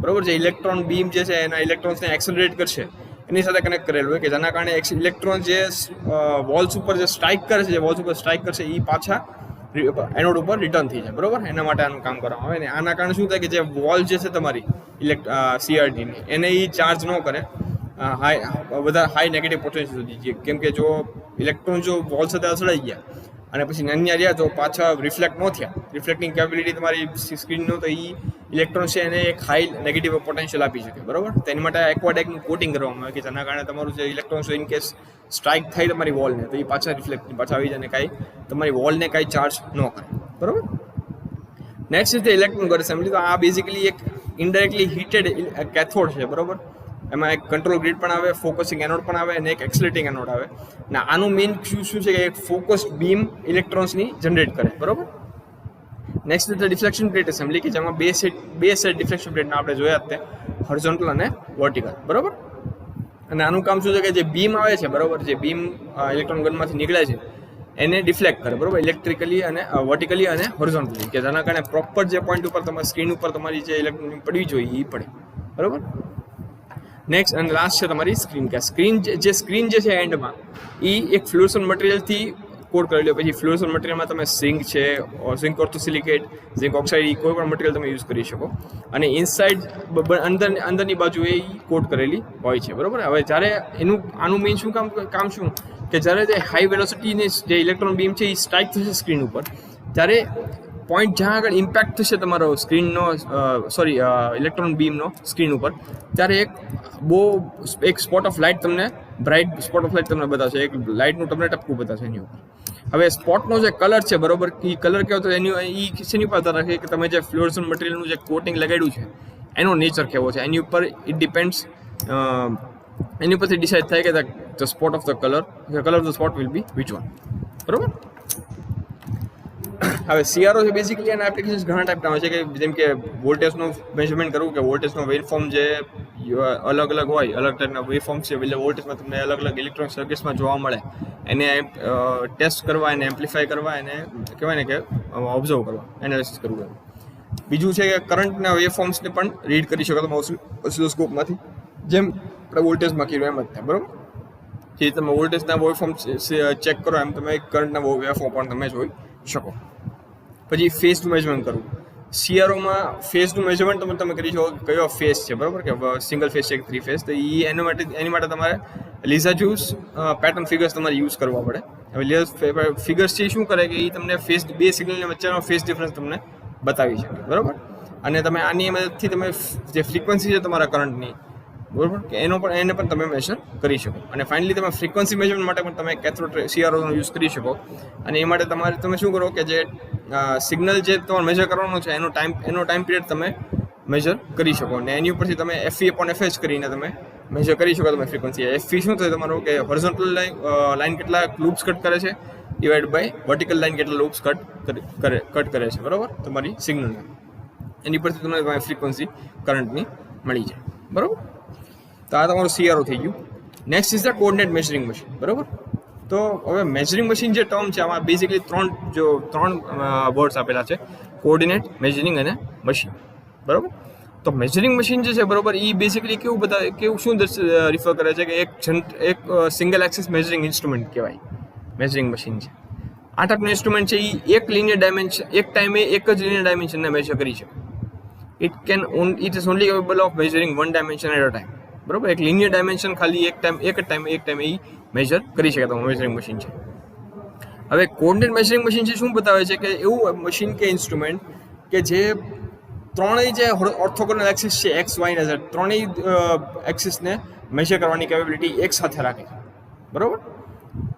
બરાબર, જે ઇલેક્ટ્રોન બીમ જે છે એના ઇલેક્ટ્રોન્સને એક્સેલરેટ કરશે એની સાથે કનેક્ટ કરેલું હોય કે જેના કારણે ઇલેક્ટ્રોન જે વોલ્સ ઉપર જે સ્ટ્રાઇક કરે છે, જે વોલ્સ ઉપર સ્ટ્રાઇક કરશે એ પાછા એનોડ ઉપર રિટર્ન થઈ જાય. બરાબર. એના માટે આનું કામ કરવામાં આવે ને આના કારણે શું થાય કે જે વોલ જે છે તમારી CRTની એને એ ચાર્જ ન કરે વધારે હાઈ નેગેટિવ પોટેન્શિયલ સુધી, કેમ કે જો ઇલેક્ટ્રોન જો વોલ સાથે અથડાઈ ગયા અને પછી નાના રહ્યા તો પાછા રિફ્લેક્ટ ન થયા, રિફ્લેક્ટિંગ કેપેબિલિટી તમારી સ્ક્રીનનો, તો એ ઇલેક્ટ્રોન છે એને એક હાઈ નેગેટિવ પોટેન્શિયલ આપી શકે. બરાબર. તેની માટે એક્વાડેકનું કોટિંગ કરવામાં આવે કે જેના કારણે તમારું જે ઇલેક્ટ્રોન છે ઇન કેસ સ્ટ્રાઇક થાય તમારી વોલને તો એ પાછા રિફ્લેક્ટ પાછા આવી જાય ને કાંઈ તમારી વોલને કાંઈ ચાર્જ ન કરે. બરાબર. નેક્સ્ટ છે ઇલેક્ટ્રોન ગન એસેમ્બલી. તો આ બેઝિકલી એક ઇનડાયરેક્ટલી હીટેડ કેથોડ છે. બરાબર. એમાં એક કંટ્રોલ ગ્રીડ પણ આવે, ફોકસિંગ એનોડ પણ આવે અને એક એક્સલેટિંગ એનોડ આવે. ને આનું મેઇન શું છે કે એક ફોકસ્ડ બીમ ઇલેક્ટ્રોન્સની જનરેટ કરે. બરાબર. નેક્સ્ટ છે ડિફ્લેક્શન પ્લેટ એસેમ્બલી કે જેમાં બે સેટ ડિફ્લેક્શન પ્લેટના આપણે જોયા જ તે હોરિઝોન્ટલ અને વર્ટિકલ. બરાબર. અને આનું કામ શું છે કે જે બીમ આવે છે, બરાબર, જે બીમ ઇલેક્ટ્રોન ગનમાંથી નીકળે છે એને ડિફ્લેક્ટ કરે, બરાબર, ઇલેક્ટ્રિકલી અને વર્ટિકલી અને હોરિઝોન્ટલી, કે જેના કારણે પ્રોપર જે પોઈન્ટ ઉપર તમારી સ્ક્રીન ઉપર તમારી જે ઇલેક્ટ્રોન બીમ પડવી જોઈએ એ પડે, બરાબર. નેક્સ્ટ અને લાસ્ટ છે તમારી સ્ક્રીન, કે સ્ક્રીન જે છે એન્ડમાં એ એક ફ્લુઓરસન્ટ મટીરિયલથી કોડ કરેલી હોય. પછી ફ્લુઓરસન્ટ મટીરિયલમાં તમે ઝિંક છે, ઝિંક ઓર્થોસિલિકેટ, ઝિંક ઓક્સાઇડ, કોઈ પણ મટીરિયલ તમે યુઝ કરી શકો. અને ઇનસાઇડ અંદરની બાજુ એ કોડ કરેલી હોય છે, બરાબર. હવે જ્યારે આનું મેઇન શું કામ શું કે જ્યારે જે હાઈ વેલોસિટીની જે ઇલેક્ટ્રોન બીમ છે એ સ્ટ્રાઇક થશે સ્ક્રીન ઉપર, ત્યારે પોઈન્ટ જ્યાં આગળ ઇમ્પેક્ટ થશે તમારો સ્ક્રીનનો ઇલેક્ટ્રોન બીમનો સ્ક્રીન ઉપર, ત્યારે એક સ્પોટ ઓફ લાઇટ તમને બ્રાઇટ સ્પોટ ઓફ લાઇટ તમને બતાવશે, એક લાઇટનું તમને ટપકું બતાવશે એની ઉપર. હવે સ્પોટનો જે કલર છે, બરોબર, એ કલર કેવો તો એની શેની ઉપર આધાર રાખે કે તમે જે ફ્લુઓરસન્ટ મટીરિયલનું જે કોટિંગ લગાડ્યું છે એનો નેચર કેવો છે, એની ઉપર ઇટ ડિપેન્ડ્સ, એની ઉપરથી ડિસાઇડ થાય કે the spot of the colour of the spot will be which one, બરોબર. હવે CRO છે બેઝિકલી એના એપ્લિકેશન્સ ઘણા ટાઈપના હોય છે, કે જેમ કે વોલ્ટેજનું મેઝરમેન્ટ કરવું, કે વોલ્ટેજનો વેવફોર્મ જે અલગ હોય, અલગ ટાઈપના વેવફોર્મ્સ છે, એટલે વોલ્ટેજમાં તમને અલગ ઇલેક્ટ્રોનિક સર્કિટ્સમાં જોવા મળે, એને ટેસ્ટ કરવા, એને એમ્પ્લિફાય કરવા, એને કહેવાય ને કે ઓબ્ઝર્વ કરવા, એનાલિસિસ કરવું. બીજું છે કે કરંટના વેવફોર્મ્સને પણ રીડ કરી શકો તમે ઓસિલોસ્કોપમાંથી, જેમ આપણે વોલ્ટેજમાં કર્યું એમ જ થાય, બરાબર. જે તમે વોલ્ટેજના વેવફોર્મ ચેક કરો એમ તમે કરંટના વેવફોર્મ પણ તમે જોઈ શકો. પછી ફેઝનું મેઝરમેન્ટ કરવું. CROમાં ફેઝનું મેઝરમેન્ટ તમે કરી શકો, કયો ફેઝ છે, બરાબર, કે સિંગલ ફેઝ છે કે 3 ફેઝ, તો એની માટે તમારે લિઝાજુસ પેટર્ન ફિગર્સ તમારે યુઝ કરવા પડે. હવે ફિગર્સ છે શું કરે કે એ તમને બે સિગ્નલની વચ્ચેનો ફેઝ ડિફરન્સ તમને બતાવી શકે, બરાબર. અને તમે આની મદદથી તમે જે ફ્રીક્વન્સી છે તમારા કરંટની, બરાબર, કે એને પણ તમે મેઝર કરી શકો. અને ફાઇનલી તમે ફ્રીક્વન્સી મેઝરમેન્ટ માટે પણ તમે કેથોડ CROનો યુઝ કરી શકો. અને એ માટે તમે શું કરો કે જે સિગ્નલ જે તમારે મેઝર કરવાનો છે એનો ટાઈમ પિરિયડ તમે મેઝર કરી શકો. અને એની ઉપરથી તમે FE/FH કરીને તમે મેઝર કરી શકો તમે ફ્રીક્વન્સી. FE શું થાય તમારું કે હોરિઝોન્ટલ લાઈન કેટલા લૂપ્સ કટ કરે છે ડિવાઇડ બાય વર્ટિકલ લાઈન કેટલા લૂપ્સ કટ કરે છે, બરાબર, તમારી સિગ્નલને. એની પરથી તમને તમારી ફ્રીક્વન્સી કરંટની મળી જાય, બરાબર. તો આ તમારું CRO થઈ ગયું. Next is the coordinate measuring machine, બરાબર. તો હવે મેઝરિંગ મશીન જે ટર્મ છે આમાં બેઝિકલી ત્રણ વર્ડ્સ આપેલા છે, કોઓર્ડિનેટ, મેઝરિંગ અને મશીન, બરાબર. તો મેઝરિંગ મશીન જે છે, બરાબર, એ બેઝિકલી શું રિફર કરે છે કે એક સિંગલ એક્સિસ મેઝરિંગ ઇન્સ્ટ્રુમેન્ટ કહેવાય મેઝરિંગ મશીન છે. આ ટાઈપનું ઇન્સ્ટ્રુમેન્ટ છે એ એક ટાઈમે એક જ લિનિયર ડાયમેન્શનને મેઝર કરી શકે. It is only capable of measuring one dimension at a time, બરાબર. એક લિનિયર ડાયમેન્શન ખાલી એક ટાઈમે એ મેઝર કરી શકે તમારું મેઝરિંગ મશીન છે. હવે કોઓર્ડિનેટ મેઝરિંગ મશીન છે શું બતાવે છે કે એવું મશીન કે ઇન્સ્ટ્રુમેન્ટ કે જે ત્રણેય જે ઓર્થોગોનલ એક્સિસ છે X, Y અને Z, ત્રણેય એક્સિસને મેઝર કરવાની કેપેબિલિટી એક સાથે રાખે છે, બરાબર.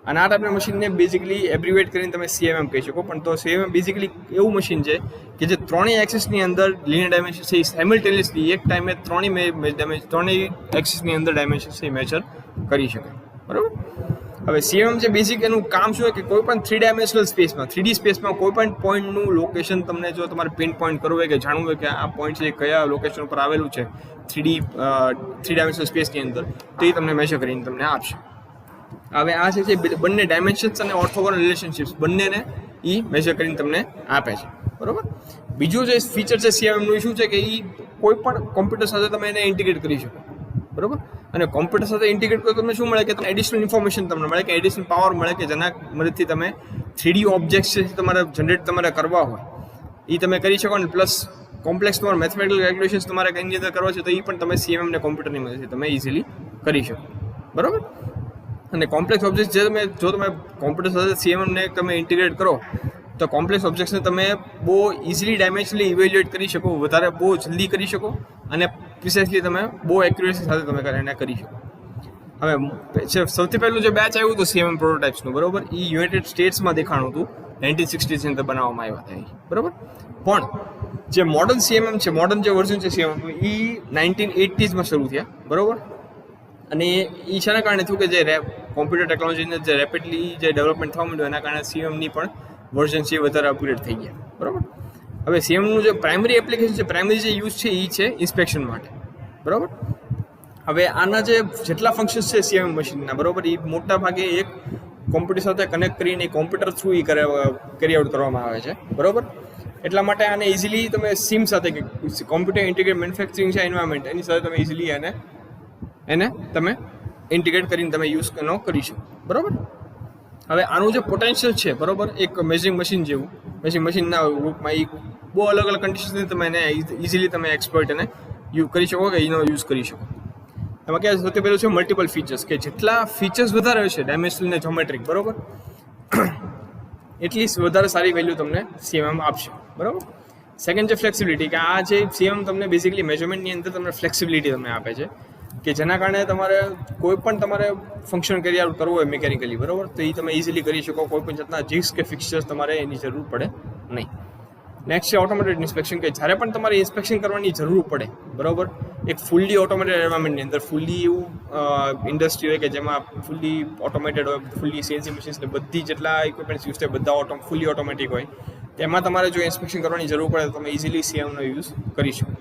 અને આ ટાઈપના મશીનને બેઝિકલી એબ્રિવેટ કરીને તમે CMM કહી શકો. પણ તો CMM બેઝિકલી એવું મશીન છે કે જે ત્રણેય એક્સિસની અંદર લિનિયર ડાયમેન્શન છે એ સાયમલ્ટેનિયસલી એક ટાઈમે ત્રણેય એક્સિસની અંદર ડાયમેન્શન છે એ મેઝર કરી શકે, બરાબર. હવે CMM છે બેઝિક એનું કામ શું હોય કે કોઈ પણ 3 ડાયમેન્શનલ સ્પેસમાં 3D સ્પેસમાં કોઈ પણ પોઈન્ટનું લોકેશન તમને જો તમારે પિન પોઈન્ટ કરવું હોય કે જાણવું હોય કે આ પોઈન્ટ છે કયા લોકેશન ઉપર આવેલું છે 3 ડાયમેન્શનલ સ્પેસની અંદર, તો એ તમને મેઝર કરીને તમને આપશે. હવે આ છે બંને ડાયમેન્શન્સ અને ઓર્થોગોનલ રિલેશનશિપ્સ બંનેને એ મેઝર કરીને તમને આપે છે, બરાબર. બીજું જે ફીચર છે CMMનું શું છે કે એ કોઈ પણ કોમ્પ્યુટર સાથે તમે એને ઇન્ટિગ્રેટ કરી શકો, બરાબર. અને કોમ્પ્યુટર સાથે ઇન્ટિગ્રેટ કરો તમને શું મળે કે તમને એડિશનલ ઇન્ફોર્મેશન તમને મળે કે એડિશનલ પાવર મળે કે જેના મદદથી તમે 3D ઓબ્જેક્ટ્સ છે તમારે કરવા હોય એ તમે કરી શકો. અને પ્લસ કોમ્પ્લેક્સ તમારે મેથમેટિકલ કેલ્ક્યુલેશન્સ તમારે કંઈની અંદર કરવા છે તો એ પણ તમે CMM ને કોમ્પ્યુટરની મદદથી તમે ઇઝીલી કરી શકો, બરાબર. અને કોમ્પ્લેક્સ ઓબ્જેક્ટ જો તમે કોમ્પ્યુટર સાથે CMM ને તમે ઇન્ટિગ્રેટ કરો તો કોમ્પ્લેક્સ ઓબ્જેક્ટ્સને તમે બહુ ઇઝીલી ડાયમેન્શનલી ઇવેલ્યુએટ કરી શકો, વધારે બહુ જલ્દી કરી શકો અને પ્રિસાઇઝલી તમે બહુ એક્યુરેસી સાથે તમે એને કરી શકો. હવે સૌથી પહેલું જે બેચ આવ્યું હતું CMM પ્રોટોટાઇપ્સનું, બરાબર, એ યુનાઇટેડ સ્ટેટ્સમાં દેખાણું હતું 1960s ની અંદર બનાવવામાં આવ્યા હતા, બરાબર. પણ જે મોડર્ન CMM છે, મોડર્ન જે વર્ઝન છે CMM એ 1980sમાં શરૂ થયા, બરાબર. અને એ શાના કારણે થયું કે જે કોમ્પ્યુટર ટેકનોલોજીને જે રેપિડલી જે ડેવલપમેન્ટ થવા માંડ્યું એના કારણે CMMની પણ વર્ઝન છે વધારે અપગ્રેડ થઈ ગયા, બરાબર. હવે CMMનું જે પ્રાઇમરી એપ્લિકેશન છે, પ્રાઇમરી જે યુઝ છે એ છે ઇન્સ્પેક્શન માટે, બરાબર. હવે આના જેટલા ફંક્શન્સ છે CMM મશીનના, બરાબર, એ મોટા ભાગે એક કોમ્પ્યુટર સાથે કનેક્ટ કરીને કોમ્પ્યુટર થ્રુ એ કેરી આઉટ કરવામાં આવે છે, બરાબર. એટલા માટે આને ઇઝીલી તમે સિમ સાથે કોમ્પ્યુટર ઇન્ટિગ્રેટ મેન્યુફેક્ચરિંગ છે એન્વાયરમેન્ટ, એની સાથે તમે ઇઝીલી એને તમે ઇન્ટિગ્રેટ કરીને તમે યુઝ કરી શકો, બરાબર. હવે આનું જે પોટેન્શિયલ છે, બરાબર, એક મેઝરિંગ મશીન જેવું મશીનના રૂપમાં એ બહુ અલગ અલગ કન્ડિશનથી તમે એને ઇઝીલી તમે એક્સપર્ટ એને કરી શકો કે એનો યુઝ કરી શકો. એમાં ક્યાં સૌથી પહેલું છે મલ્ટિપલ ફીચર્સ, કે જેટલા ફીચર્સ વધારે હોય છે ડાયમેન્શનલ ને જોમેટ્રિક, બરાબર, એટલી વધારે સારી વેલ્યુ તમને સીએમએમ આપશે, બરાબર. સેકન્ડ છે ફ્લેક્સિબિલિટી, કે આ જે સીએમએમ તમને બેઝિકલી મેજરમેન્ટની અંદર તમને ફ્લેક્સિબિલિટી તમને આપે છે, કે જેના કારણે તમારે કોઈ પણ તમારે ફંક્શન કેરી આઉટ કરવું હોય મિકેનિકલી, બરાબર, તો એ તમે ઇઝીલી કરી શકો, કોઈ પણ જાતના જીગ્સ કે ફિક્સર્સ તમારે એની જરૂર પડે નહીં. નેક્સ્ટ છે ઓટોમેટેડ ઇન્સ્પેક્શન, કે જ્યારે પણ તમારે ઇન્સ્પેક્શન કરવાની જરૂર પડે, બરાબર, એક ફૂલ્લી ઓટોમેટેડ એન્વાયરમેન્ટની અંદર ફૂલ્લી એવું ઇન્ડસ્ટ્રી હોય કે જેમાં ફૂલ્લી ઓટોમેટેડ હોય, ફૂલ્લી સીએનસી મશીન્સ ને બધી જેટલા ઇક્વિપમેન્ટ્સ યુઝ થાય બધા ફૂલ્લી ઓટોમેટિક હોય, તેમાં તમારે જો ઇન્સ્પેક્શન કરવાની જરૂર પડે તો તમે ઇઝીલી સીએમનો યુઝ કરી શકો,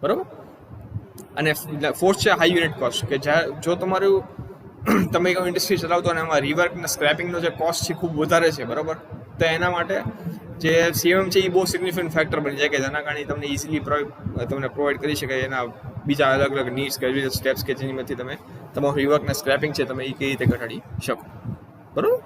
બરાબર. અને ફોર્થ છે હાઈ યુનિટ કોસ્ટ, કે જો તમારું તમે કોઈ ઇન્ડસ્ટ્રી ચલાવતો અને એમાં રિવર્ક અને સ્ક્રેપિંગનો જે કોસ્ટ છે ખૂબ વધારે છે, બરાબર, તો એના માટે જે સીએમએમ છે એ બહુ સિગ્નિફિકન્ટ ફેક્ટર બની જાય, કે જેના કારણે તમને ઇઝીલી તમને પ્રોવાઈડ કરી શકાય એના બીજા અલગ અલગ નીડ્સ કે સ્ટેપ્સ કે જેનીમાંથી તમે તમારું રિવર્ક અને સ્ક્રેપિંગ છે તમે એ કઈ રીતે ઘટાડી શકો, બરાબર.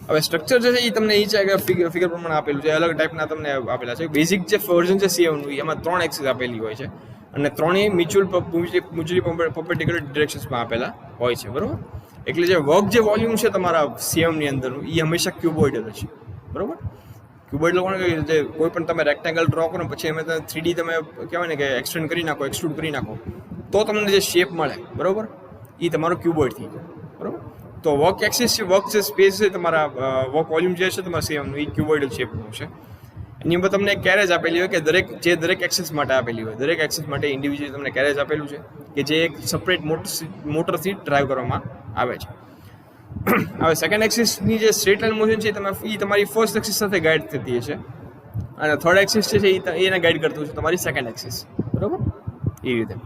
હવે સ્ટ્રક્ચર જે છે એ તમને એ છે કે ફિગર પ્રમાણે આપેલું છે, અલગ ટાઈપના તમને આપેલા છે. બેઝિક જે વર્ઝન છે સીએમનું એમાં 3 એક્સિસ આપેલી હોય છે અને ત્રણેય મ્યુચ્યુઅલી પર્પેન્ડિક્યુલર ડિરેક્શન્સમાં આપેલા હોય છે, બરાબર. એટલે જે વર્ક જે વોલ્યુમ છે તમારા સીએમની અંદરનું એ હંમેશા ક્યુબોઇડલ છે, બરાબર. ક્યુબોઇડ લોકોને જે કોઈ પણ તમે રેક્ટેંગલ ડ્રો કરો પછી એમાં 3D તમે કહેવાય ને કે એક્સટેન્ડ કરી નાખો, એક્સટ્રુડ કરી નાખો તો તમને જે શેપ મળે, બરાબર, એ તમારો ક્યુબોઇડ થઈ જાય, બરાબર. તો વર્ક એક્સિસ છે, વર્ક જે સ્પેસ છે તમારા વર્ક વોલ્યુમ જે છે તમારા સીએમનું એ ક્યુબોઇડલ શેપનું છે. એની અંદર તમને એક કેરેજ આપેલી હોય કે દરેક એક્સેસ માટે આપેલી હોય, દરેક એક્સેસ માટે ઇન્ડિવિજ્યુઅલ તમને કેરેજ આપેલું છે કે જે એક સપરેટ મોટરથી ડ્રાઈવ કરવામાં આવે છે. હવે સેકન્ડ એક્સિસની જે સ્ટ્રેટ લાઇન મોશન છે એ તમારી ફર્સ્ટ એક્સિસ સાથે ગાઈડ થતી છે અને થર્ડ એક્સિસ છે એને ગાઈડ કરતું છે તમારી સેકન્ડ એક્સિસ, બરાબર. એ રીતે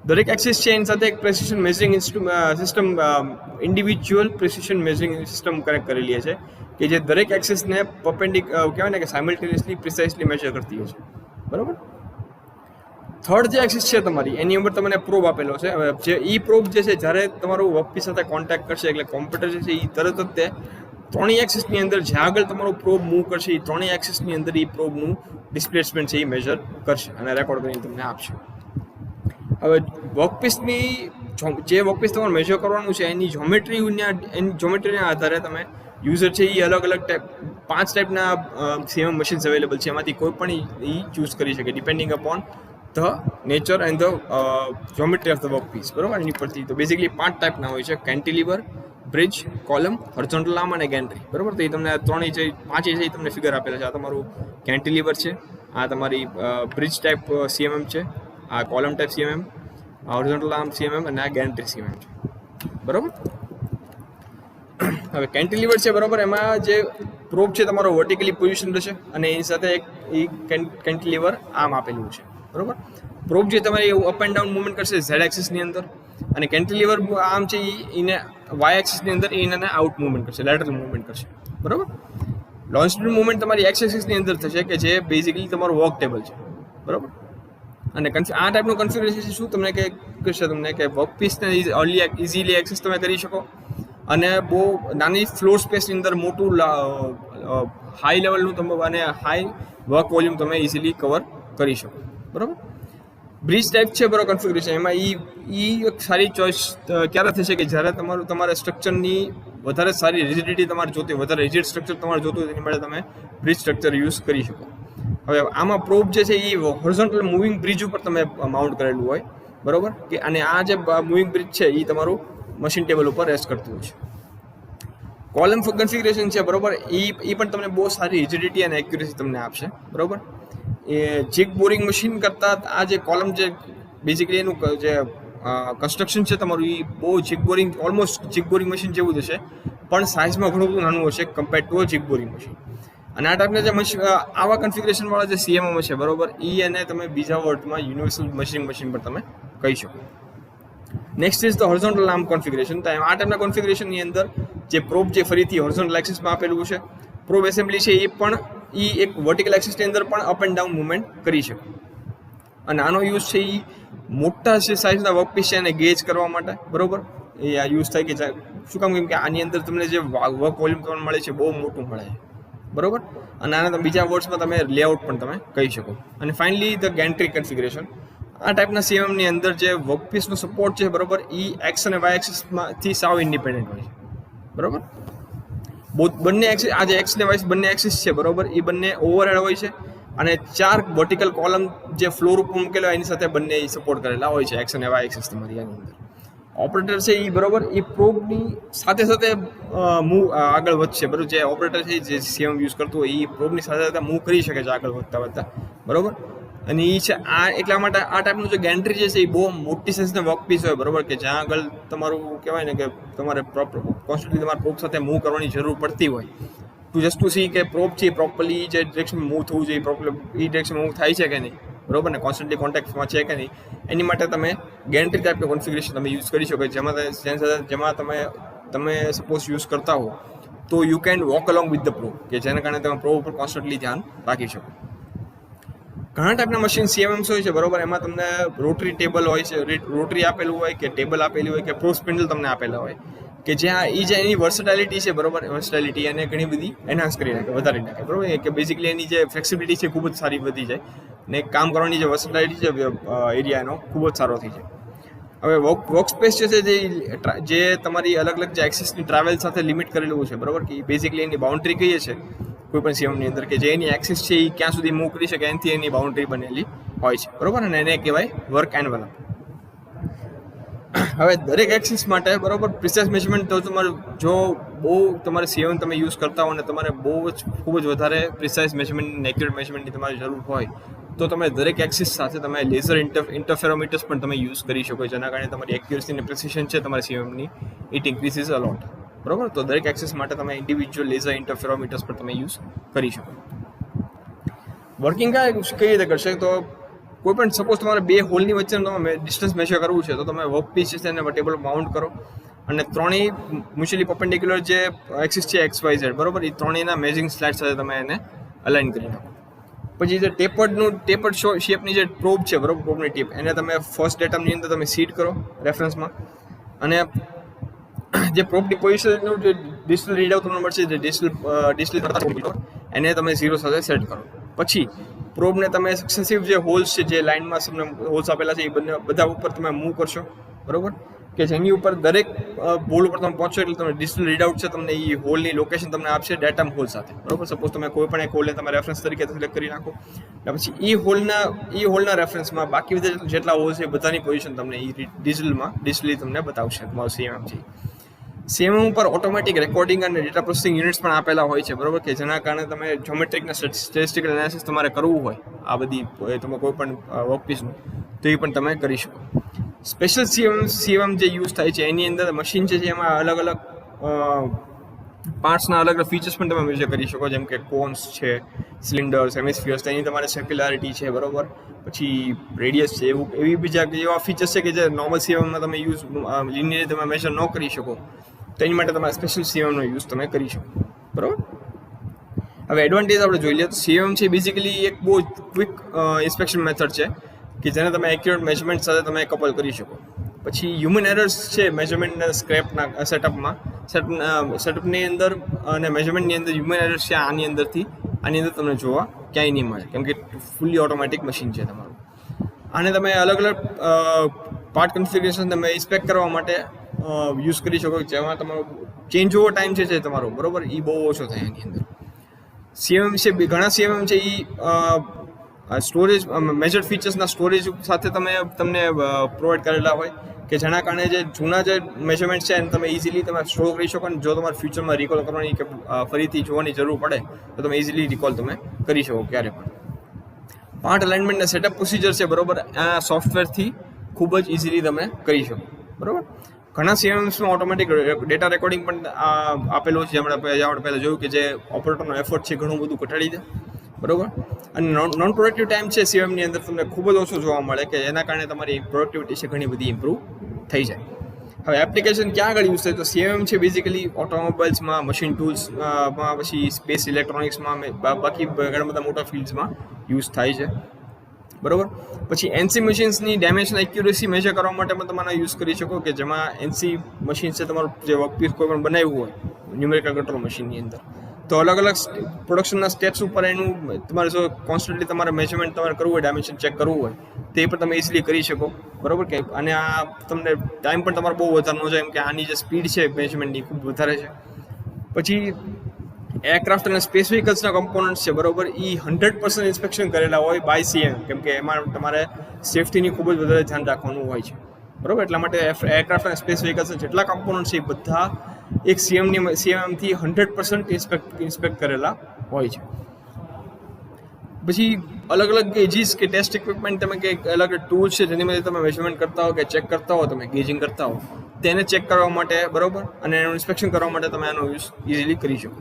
દરેક એક્સિસ છે એની સાથે એક precision measuring system individual precision measuring system connect કરેલી છે કે જે દરેક એક્સિસને કહેવાય ને કે સાયમલ્ટેનિયસલી પ્રિસાઇસલી મેજર કરતી હોય છે, બરાબર. થર્ડ જે એક્સિસ છે તમારી એની અંદર તમને પ્રોબ આપેલો છે. હવે જે ઈ પ્રોબ જે છે જ્યારે તમારું વર્કપીસ સાથે કોન્ટેક્ટ કરશે એટલે કોમ્પ્યુટર જે છે એ તરત જ તે ત્રણેય એક્સિસની અંદર જ્યાં આગળ તમારો પ્રોબ મૂવ કરશે એ ત્રણેય એક્સિસની અંદર એ પ્રોબનું ડિસ્પ્લેસમેન્ટ છે એ મેજર કરશે અને રેકોર્ડ કરીને તમને આપશે. હવે વર્કપીસની જે વર્કપીસ તમારે મેજર કરવાનું છે એની જોમેટ્રીના આધારે તમે યુઝર છે એ અલગ અલગ 5 ટાઈપના સીએમએમ મશીન્સ અવેલેબલ છે, એમાંથી કોઈ પણ એ ચૂઝ કરી શકે depending upon the nature and the geometry of the workpiece, બરાબર. એની પરથી તો બેઝિકલી 5 ટાઈપના હોય છે: cantilever, bridge, column, horizontal arm અને ગેન્ટ્રી, બરાબર. તો એ તમને ત્રણેય છે, પાંચેય છે એ તમને ફિગર આપેલા છે. આ તમારું કેન્ટિલીવર છે, આ તમારી બ્રિજ ટાઈપ સીએમએમ છે, આ કોલમ ટાઈપ સીએમએમ, આ હોરિઝોન્ટલ આર્મ સીએમએમ અને આ ગેન્ટ્રી સીએમએમ છે, બરાબર. હવે કેન્ટિલીવર છે, બરાબર, એમાં જે પ્રોબ છે તમારો વર્ટિકલી પોઝિશન રહેશે અને એની સાથે એક કેન્ટિલીવર આર્મ આપેલું છે, બરાબર. પ્રોબ જે તમારી અપ એન્ડ ડાઉન મૂવમેન્ટ કરશે ઝેડ એક્સિસની અંદર અને કેન્ટિલીવર આર્મ છે એને વાય એક્સિસની અંદર એને આઉટ મૂવમેન્ટ કરશે, લેટરલ મૂવમેન્ટ કરશે, બરાબર. લોન્જિટ્યુડ મૂવમેન્ટ તમારી એક્સ એક્સિસની અંદર થશે કે જે બેઝિકલી તમારું વર્ક ટેબલ છે, બરાબર. અને આ ટાઈપનું કન્ફિગરેશન શું તમને કે કરશે તમને કે વર્કપીસને ઇઝીલી એક્સેસ તમે કરી શકો અને બહુ નાની ફ્લોર સ્પેસની અંદર મોટું હાઈ લેવલનું તમે અને હાઈ વર્ક વોલ્યુમ તમે ઇઝીલી કવર કરી શકો, બરાબર. બ્રિજ ટાઈપ છે, બરાબર, કન્ફિગરેશન એમાં એક સારી ચોઇસ ક્યારે થશે કે જ્યારે તમારા સ્ટ્રક્ચરની વધારે સારી રિજિડિટી તમારે જોતી હોય, વધારે રિજિડ સ્ટ્રક્ચર તમારે જોતું હોય તેની માટે તમે બ્રિજ સ્ટ્રક્ચર યુઝ કરી શકો. હવે આમાં પ્રોબ જે છે એ હોરિઝોન્ટલ મૂવિંગ બ્રિજ ઉપર તમે માઉન્ટ કરેલું હોય, બરાબર, કે અને આ જે મૂવિંગ બ્રિજ છે એ તમારું મશીન ટેબલ ઉપર રેસ્ટ કરતું હોય છે. કોલમ કન્ફિગરેશન છે, બરાબર, એ પણ તમને બહુ સારી રિજિડિટી અને એક્યુરેસી તમને આપશે, બરાબર. એ જીગ બોરિંગ મશીન કરતાં આ જે કોલમ જે બેઝિકલી એનું જે કન્સ્ટ્રક્શન છે તમારું એ બહુ ઓલમોસ્ટ જીગ બોરિંગ મશીન જેવું જ હશે પણ સાઇઝમાં ઘણું બધું નાનું હશે compare to jig boring machine. અને આ ટાઈપના જે આવા કન્ફિગરેશનવાળા જે સીએમએમ છે, બરાબર, એ એને તમે બીજા વર્ડમાં યુનિવર્સલ મશીન પર તમે કહી શકો. Next is the horizontal arm configuration. તો આ ટાઈપના કોન્ફિગરેશનની અંદર જે પ્રોબ જે ફરીથી હોરિઝોન્ટલ એક્સિસમાં આપેલું છે, પ્રોબ એસેમ્બલી છે એ પણ એક વર્ટિકલ એક્સિસની અંદર પણ અપ એન્ડ ડાઉન મુવમેન્ટ કરી શકે. અને આનો યુઝ છે એ મોટા જે સાઇઝના વર્કપીસ છે એને ગેજ કરવા માટે, બરોબર, એ આ યુઝ થાય. કે શું કામ? કેમ કે આની અંદર તમને જે વર્ક વોલ્યુમ તમને મળે છે બહુ મોટું મળે છે, બરોબર. અને આને તમે બીજા વર્ડ્સમાં તમે લેઆઉટ પણ તમે કહી શકો. અને ફાઇનલી ધ ગેન્ટ્રી કન્ફિગરેશન. આ ટાઈપના સીએમની અંદર જે વર્કપીસનો સપોર્ટ છે, બરોબર, એ એક્સ અને વાય એક્સિસમાંથી સાવ ઇન્ડિપેન્ડન્ટ હોય છે, બરોબર. બંને એક્સિસ, આ જે એક્સ ને વાય બંને એક્સિસ છે, બરોબર, એ બંને ઓવરહેડ હોય છે. અને 4 વર્ટિકલ કોલમ જે ફ્લોર ઉપર મૂકેલો એની સાથે બંને સપોર્ટ કરેલા હોય છે, એક્સ અને વાય એક્સિસ તમારી આની અંદર. ઓપરેટર છે એ, બરોબર, એ પ્રોબની સાથે સાથે આગળ વધશે, બરોબર. જે ઓપરેટર છે જે સીએમ યુઝ કરતું હોય એ પ્રોબની સાથે સાથે મૂવ કરી શકે છે આગળ વધતા, બરોબર. અને એ છે આ એટલા માટે આ ટાઈપનું જે ગેન્ટ્રી છે એ બહુ મોટી સાઇઝના વર્કપીસ હોય, બરોબર, કે જ્યાં આગળ તમારું કહેવાય ને કે તમારે કોન્સ્ટન્ટલી તમારા પ્રોબ સાથે મૂવ કરવાની જરૂર પડતી હોય, જસ્ટ ટુ સી કે પ્રોબ છે પ્રોપરલી જે ડિરેક્શનમાં મૂવ થવું જોઈએ પ્રોપર એ ડિરેક્શનમાં મૂવ થાય છે કે નહીં, બરોબર, ને કોન્સ્ટન્ટલી કોન્ટેક્ટમાં છે કે નહીં, એની માટે તમે ગેન્ટ્રી ટાઈપનું કોન્ફિગરેશન તમે યુઝ કરી શકો. જેમાં તમે સપોઝ યુઝ કરતા હો તો you can walk along with the probe, કે જેના કારણે તમે પ્રોબ ઉપર કોન્સ્ટન્ટલી ધ્યાન રાખી શકો. ઘણા ટાઈપના મશીન સીએમએમ્સ હોય છે, બરોબર. એમાં તમને રોટરી ટેબલ હોય છે, રોટરી આપેલું હોય કે ટેબલ આપેલી હોય કે પ્રો સ્પિન્ડલ તમને આપેલા હોય, કે જ્યાં એ જે એની વર્સેટાલિટી છે, બરોબર, વર્સેટાલિટી એને ઘણી બધી એનહાન્સ કરી નાખે, વધારી નાખે, બરોબર. કે બેઝિકલી એની જે ફ્લેક્સિબિલિટી છે ખૂબ જ સારી વધી જાય ને કામ કરવાની જે વર્સેટાલિટી છે એરિયા એનો ખૂબ જ સારો થઈ જાય. હવે વર્ક સ્પેસ છે જે તમારી અલગ અલગ જે એક્સિસની ટ્રાવેલ સાથે લિમિટ કરેલું છે, બરોબર, કે બેઝિકલી એની બાઉન્ડ્રી કહીએ છીએ કોઈ પણ સીએમની અંદર, કે જે એની એક્સિસ છે એ ક્યાં સુધી મૂવ કરી શકે એનાથી એની બાઉન્ડ્રી બનેલી હોય છે, બરોબર. અને એને કહેવાય વર્ક એન્વેલપ. હવે દરેક એક્સિસ માટે, બરોબર, પ્રિસાઇઝ મેઝરમેન્ટ તો તમારું જો બહુ તમારે સીએમ તમે યુઝ કરતા હો અને તમારે ખૂબ જ વધારે પ્રિસાઇઝ મેઝરમેન્ટ એક્યુરેટ મેઝરમેન્ટની તમારી જરૂર હોય તો તમે દરેક એક્સિસ સાથે તમે લેઝર ઇન્ટરફેરોમીટર્સ પણ તમે યુઝ કરી શકો, જેના કારણે તમારી એક્યુરસી અને પ્રિસિશન છે તમારી સીએમની ઇટ ઇન્ક્રીઝિસ અલોટ, બરોબર. તો દરેક એક્સિસ માટે તમે ઇન્ડિવિજ્યુઅલ લેઝર ઇન્ટરફેરોમીટર્સ પણ તમે યુઝ કરી શકો. વર્કિંગ કઈ રીતે કરશે તો કોઈ પણ સપોઝ તમારે 2 હોલની વચ્ચે તમે ડિસ્ટન્સ મેજર કરવું છે તો તમે વર્કપીસ છે એને ટેબલ માઉન્ટ કરો અને ત્રણેય મ્યુચ્યુઅલી પર્પેન્ડિક્યુલર જે એક્સિસ છે એક્સ વાય ઝેડ, બરોબર, એ ત્રણેયના મેજરિંગ સ્લાઇડ સાથે તમે એને અલાઇન કરી નાખો. પછી જે ટેપર્ડ શેપની જે પ્રોબ છે, બરોબર, પ્રોબની ટીપ એને તમે ફર્સ્ટ ડેટાની અંદર તમે સીડ કરો રેફરન્સમાં. અને જે પ્રોબની પોઝિશનનું જે ડિજિટલ રીડઆઉટ તમને મળશે, જે ડિજિટલ એને તમે 0 સાથે સેટ કરો. પછી પ્રોબને તમે સક્સેસિવ જે હોલ્સ છે જે લાઇનમાં તમને હોલ્સ આપેલા છે એ બધા ઉપર તમે મૂવ કરશો, બરોબર, કે જેની ઉપર દરેક હોલ ઉપર તમે પહોંચો એટલે તમે ડિજિટલ રીડઆઉટ છે તમને એ હોલની લોકેશન તમને આપશે ડેટા હોલ સાથે, બરોબર. સપોઝ તમે કોઈ પણ એક હોલને તમે રેફરન્સ તરીકે સિલેક્ટ કરી નાખો અને પછી એ હોલના રેફરન્સમાં બાકી બધા જેટલા હોલ છે બધાની પોઝિશન તમને એ ડિજિટલી તમને બતાવશે તમારું સીએમએમ છે. સીએમએમ ઉપર ઓટોમેટિક રેકોર્ડિંગ અને ડેટા પ્રોસેસિંગ યુનિટ્સ પણ આપેલા હોય છે, બરોબર, કે જેના કારણે તમે જ્યોમેટ્રિકના સ્ટેટિસ્ટિકલ એનાલિસિસ તમારે કરવું હોય આ બધી તમે કોઈ પણ વર્કપીસનું તો એ પણ તમે કરી શકો. સ્પેશિયલ સીએમએમ જે યુઝ થાય છે એની અંદર મશીન છે જેમાં અલગ અલગ પાર્ટ્સના અલગ અલગ ફીચર્સ પણ તમે મેજર કરી શકો, જેમ કે કોન્સ છે, સિલિન્ડર્સ, હેમિસ્ફિયર્સ, એની તમારે સર્ક્યુલારિટી છે, બરોબર, પછી રેડિયસ છે, એવી બીજા એવા ફીચર્સ છે કે જે નોર્મલ સીએમએમમાં તમે યુઝ લિનિયરલી તમે મેજર ન કરી શકો, તો એની માટે તમારે સ્પેશિયલ સીએમએમનો યુઝ તમે કરી શકો, બરોબર. હવે એડવાન્ટેજ આપણે જોઈ લઈએ તો સીએમએમ છે બેઝિકલી એક બહુ ક્વિક ઇન્સ્પેક્શન મેથડ છે કે જેને તમે એક્યુરેટ મેજરમેન્ટ સાથે તમે કપલ કરી શકો. પછી હ્યુમન એરર્સ છે મેજરમેન્ટના સ્ક્રેપના સેટઅપની અંદર અને મેજરમેન્ટની અંદર હ્યુમન એરર્સ છે આની અંદર તમને જોવા ક્યાંય નહીં મળે, કેમ કે ફૂલી ઓટોમેટિક મશીન છે તમારું. આને તમે અલગ અલગ પાર્ટ કન્ફિગરેશન તમે ઇન્સ્પેક્ટ કરવા માટે યુઝ કરી શકો, જેમાં તમારો ચેન્જ ઓવર ટાઈમ છે તમારો, બરોબર, એ બહુ ઓછો થાય એની અંદર. સીએમએમ છે ઘણા સીએમએમ છે એ સ્ટોરેજ મેજર ફીચર્સના સ્ટોરેજ સાથે તમને પ્રોવાઈડ કરેલા હોય કે જેના કારણે જે જૂના જે મેજરમેન્ટ છે એને તમે ઇઝીલી તમે સ્ટોર કરી શકો અને જો તમારે ફ્યુચરમાં રિકોલ કરવાની કે ફરીથી જોવાની જરૂર પડે તો તમે ઇઝીલી રિકોલ તમે કરી શકો ક્યારે પણ. પાર્ટ અલાઇનમેન્ટના સેટઅપ પ્રોસિજર છે, બરોબર, આ સોફ્ટવેરથી ખૂબ જ ઇઝીલી તમે કરી શકો, બરોબર. ઘણા સીએમએમ્સમાં ઓટોમેટિક ડેટા રેકોર્ડિંગ પણ આપેલું છે, આપણે પહેલાં જોયું કે જે ઓપરેટરનો એફર્ટ છે ઘણું બધું ઘટાડી દે, બરોબર. અને નોન પ્રોડક્ટિવ ટાઈમ છે સીએમની અંદર તમને ખૂબ જ ઓછો જોવા મળે કે એના કારણે તમારી પ્રોડક્ટિવિટી છે ઘણી બધી ઇમ્પ્રૂવ થઈ જાય. હવે એપ્લિકેશન ક્યાં આગળ યુઝ થાય તો CMM છે બેઝિકલી ઓટોમોબાઈલ્સમાં, મશીન ટૂલ્સમાં, પછી સ્પેસ ઇલેક્ટ્રોનિક્સમાં, બાકી ઘણા બધા મોટા ફિલ્ડ્સમાં યુઝ થાય છે, બરાબર. પછી NC મશીન્સની ડાયમેન્શનલ એક્યુરેસી મેજર કરવા માટે પણ તમે યુઝ કરી શકો, કે જેમાં NC મશીન છે તમારું જે વર્કપીસ કોઈ પણ બનાવ્યું હોય ન્યુમેરિકલ કંટ્રોલ મશીનની અંદર, તો અલગ અલગ પ્રોડક્શનના સ્ટેપ્સ ઉપર એનું તમારે જો કોન્સ્ટન્ટલી તમારે મેજરમેન્ટ તમારે કરવું હોય, ડાયમેન્શન ચેક કરવું હોય, તે પણ તમે ઇઝીલી કરી શકો, બરાબર. કે અને આ તમને ટાઈમ પણ તમારો બહુ વધારે ન જાય, એમ કે આની જે સ્પીડ છે મેજરમેન્ટની ખૂબ વધારે છે. પછી એરક્રાફ્ટ અને સ્પેસ વ્હીકલ્સના કમ્પોનન્ટ્સ છે, બરાબર, એ 100% ઇન્સ્પેક્શન કરેલા હોય બાય CMM, કેમ કે એમાં તમારે સેફ્ટીની ખૂબ જ વધારે ધ્યાન રાખવાનું હોય છે, બરાબર. એટલા માટે એરક્રાફ્ટ અને સ્પેસ વ્હીકલ્સના જેટલા કમ્પોનન્ટ છે એ બધા એક CMMથી 100% ઇન્સ્પેક્ટ કરેલા હોય છે. પછી અલગ અલગ ગેજીસ કે ટેસ્ટ ઇક્વિપમેન્ટ, તમે કે અલગ ટૂલ્સ છે જેની મદદ તમે મેઝરમેન્ટ કરતા હો કે ચેક કરતા હો, તમે ગેજિંગ કરતા હો, તેને ચેક કરવા માટે, બરાબર, અને એનું ઇન્સ્પેક્શન કરવા માટે તમે આનો યુઝ ઇઝીલી કરી શકો.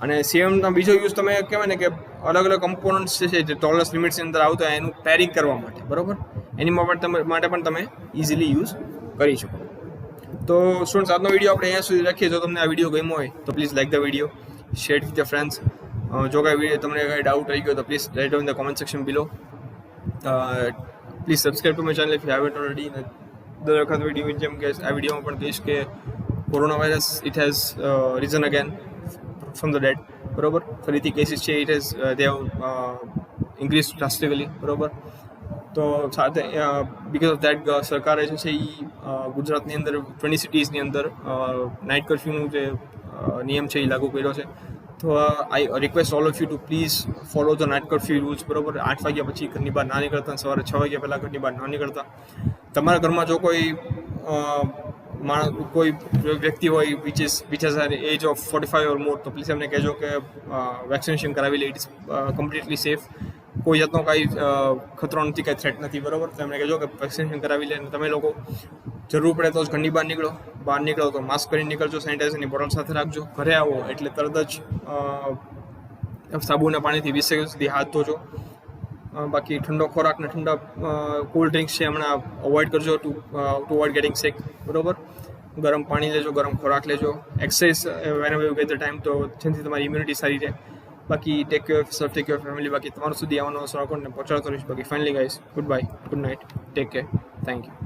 અને CMMનો બીજો યુઝ તમે કહેવાય ને કે અલગ અલગ કમ્પોનન્ટ્સ છે જે ટોલરન્સ લિમિટ્સની અંદર આવતા હોય એનું પેરિંગ કરવા માટે, બરાબર, એની માટે પણ તમે ઇઝીલી યુઝ કરી શકો. તો સ્ટુડન્ટ્સ, આજનો વિડીયો આપણે અહીંયા સુધી રાખીએ. જો તમને આ વિડીયો ગમ્યો હોય તો please like the video, share with your friends. જો કાંઈ તમને કાંઈ ડાઉટ રહી ગયો તો please write down in the comment section below. Please subscribe to my channel if you haven't already. દર વખત વિડીયો જેમ કે આ વિડીયોમાં પણ કહીશ કે corona virus it has risen again from the dead, બરાબર. ફરીથી કેસીસ છે it has they have increase drastically, બરાબર. તો સાથે બિકોઝ ઓફ દેટ સરકારે જે છે એ ગુજરાતની અંદર 20 સિટીઝની અંદર નાઇટ કર્ફ્યુનું જે નિયમ છે એ લાગુ કર્યો છે. તો I request all of you two please follow the night curfew rules, બરાબર. 8 વાગ્યા પછી ઘરની બહાર ના નીકળતા, સવારે 6 વાગ્યા પહેલાં ઘરની બહાર ના નીકળતા. તમારા ઘરમાં જો કોઈ કોઈ વ્યક્તિ હોય વિચ હેઝ એજ ઓફ 45 ઓર મોર, તો પ્લીઝ એમને કહેજો કે વેક્સિનેશન કરાવી લે. It is completely safe. કોઈ જાતનો કાંઈ ખતરો નથી, કાંઈ થ્રેટ નથી, બરાબર. તો એમને કહેજો કે વેક્સિનેશન કરાવી લે. તમે લોકો જરૂર પડે તો જ ઘરની બહાર નીકળો તો માસ્ક કરીને નીકળજો, સેનિટાઈઝરની બોટલ સાથે રાખજો. ઘરે આવો એટલે તરત જ સાબુ અને પાણીથી 20 સેકન્ડ સુધી હાથ ધોજો. બાકી ઠંડો ખોરાક ને ઠંડા કોલ્ડ ડ્રિંક્સ છે હમણાં અવોઇડ કરજો ટુ અવોઇડ ગેટિંગ સિક, બરાબર. ગરમ પાણી લેજો, ગરમ ખોરાક લેજો. Exercise whenever you get the time, તો જેનાથી તમારી ઇમ્યુનિટી સારી રહે. બાકી take care of self, take care of family. બાકી તમારું સુધી આવવાનો સર અકાઉન્ટને પહોંચાડતો રહીશ. બાકી finally guys, good bye, good night, take care, thank you.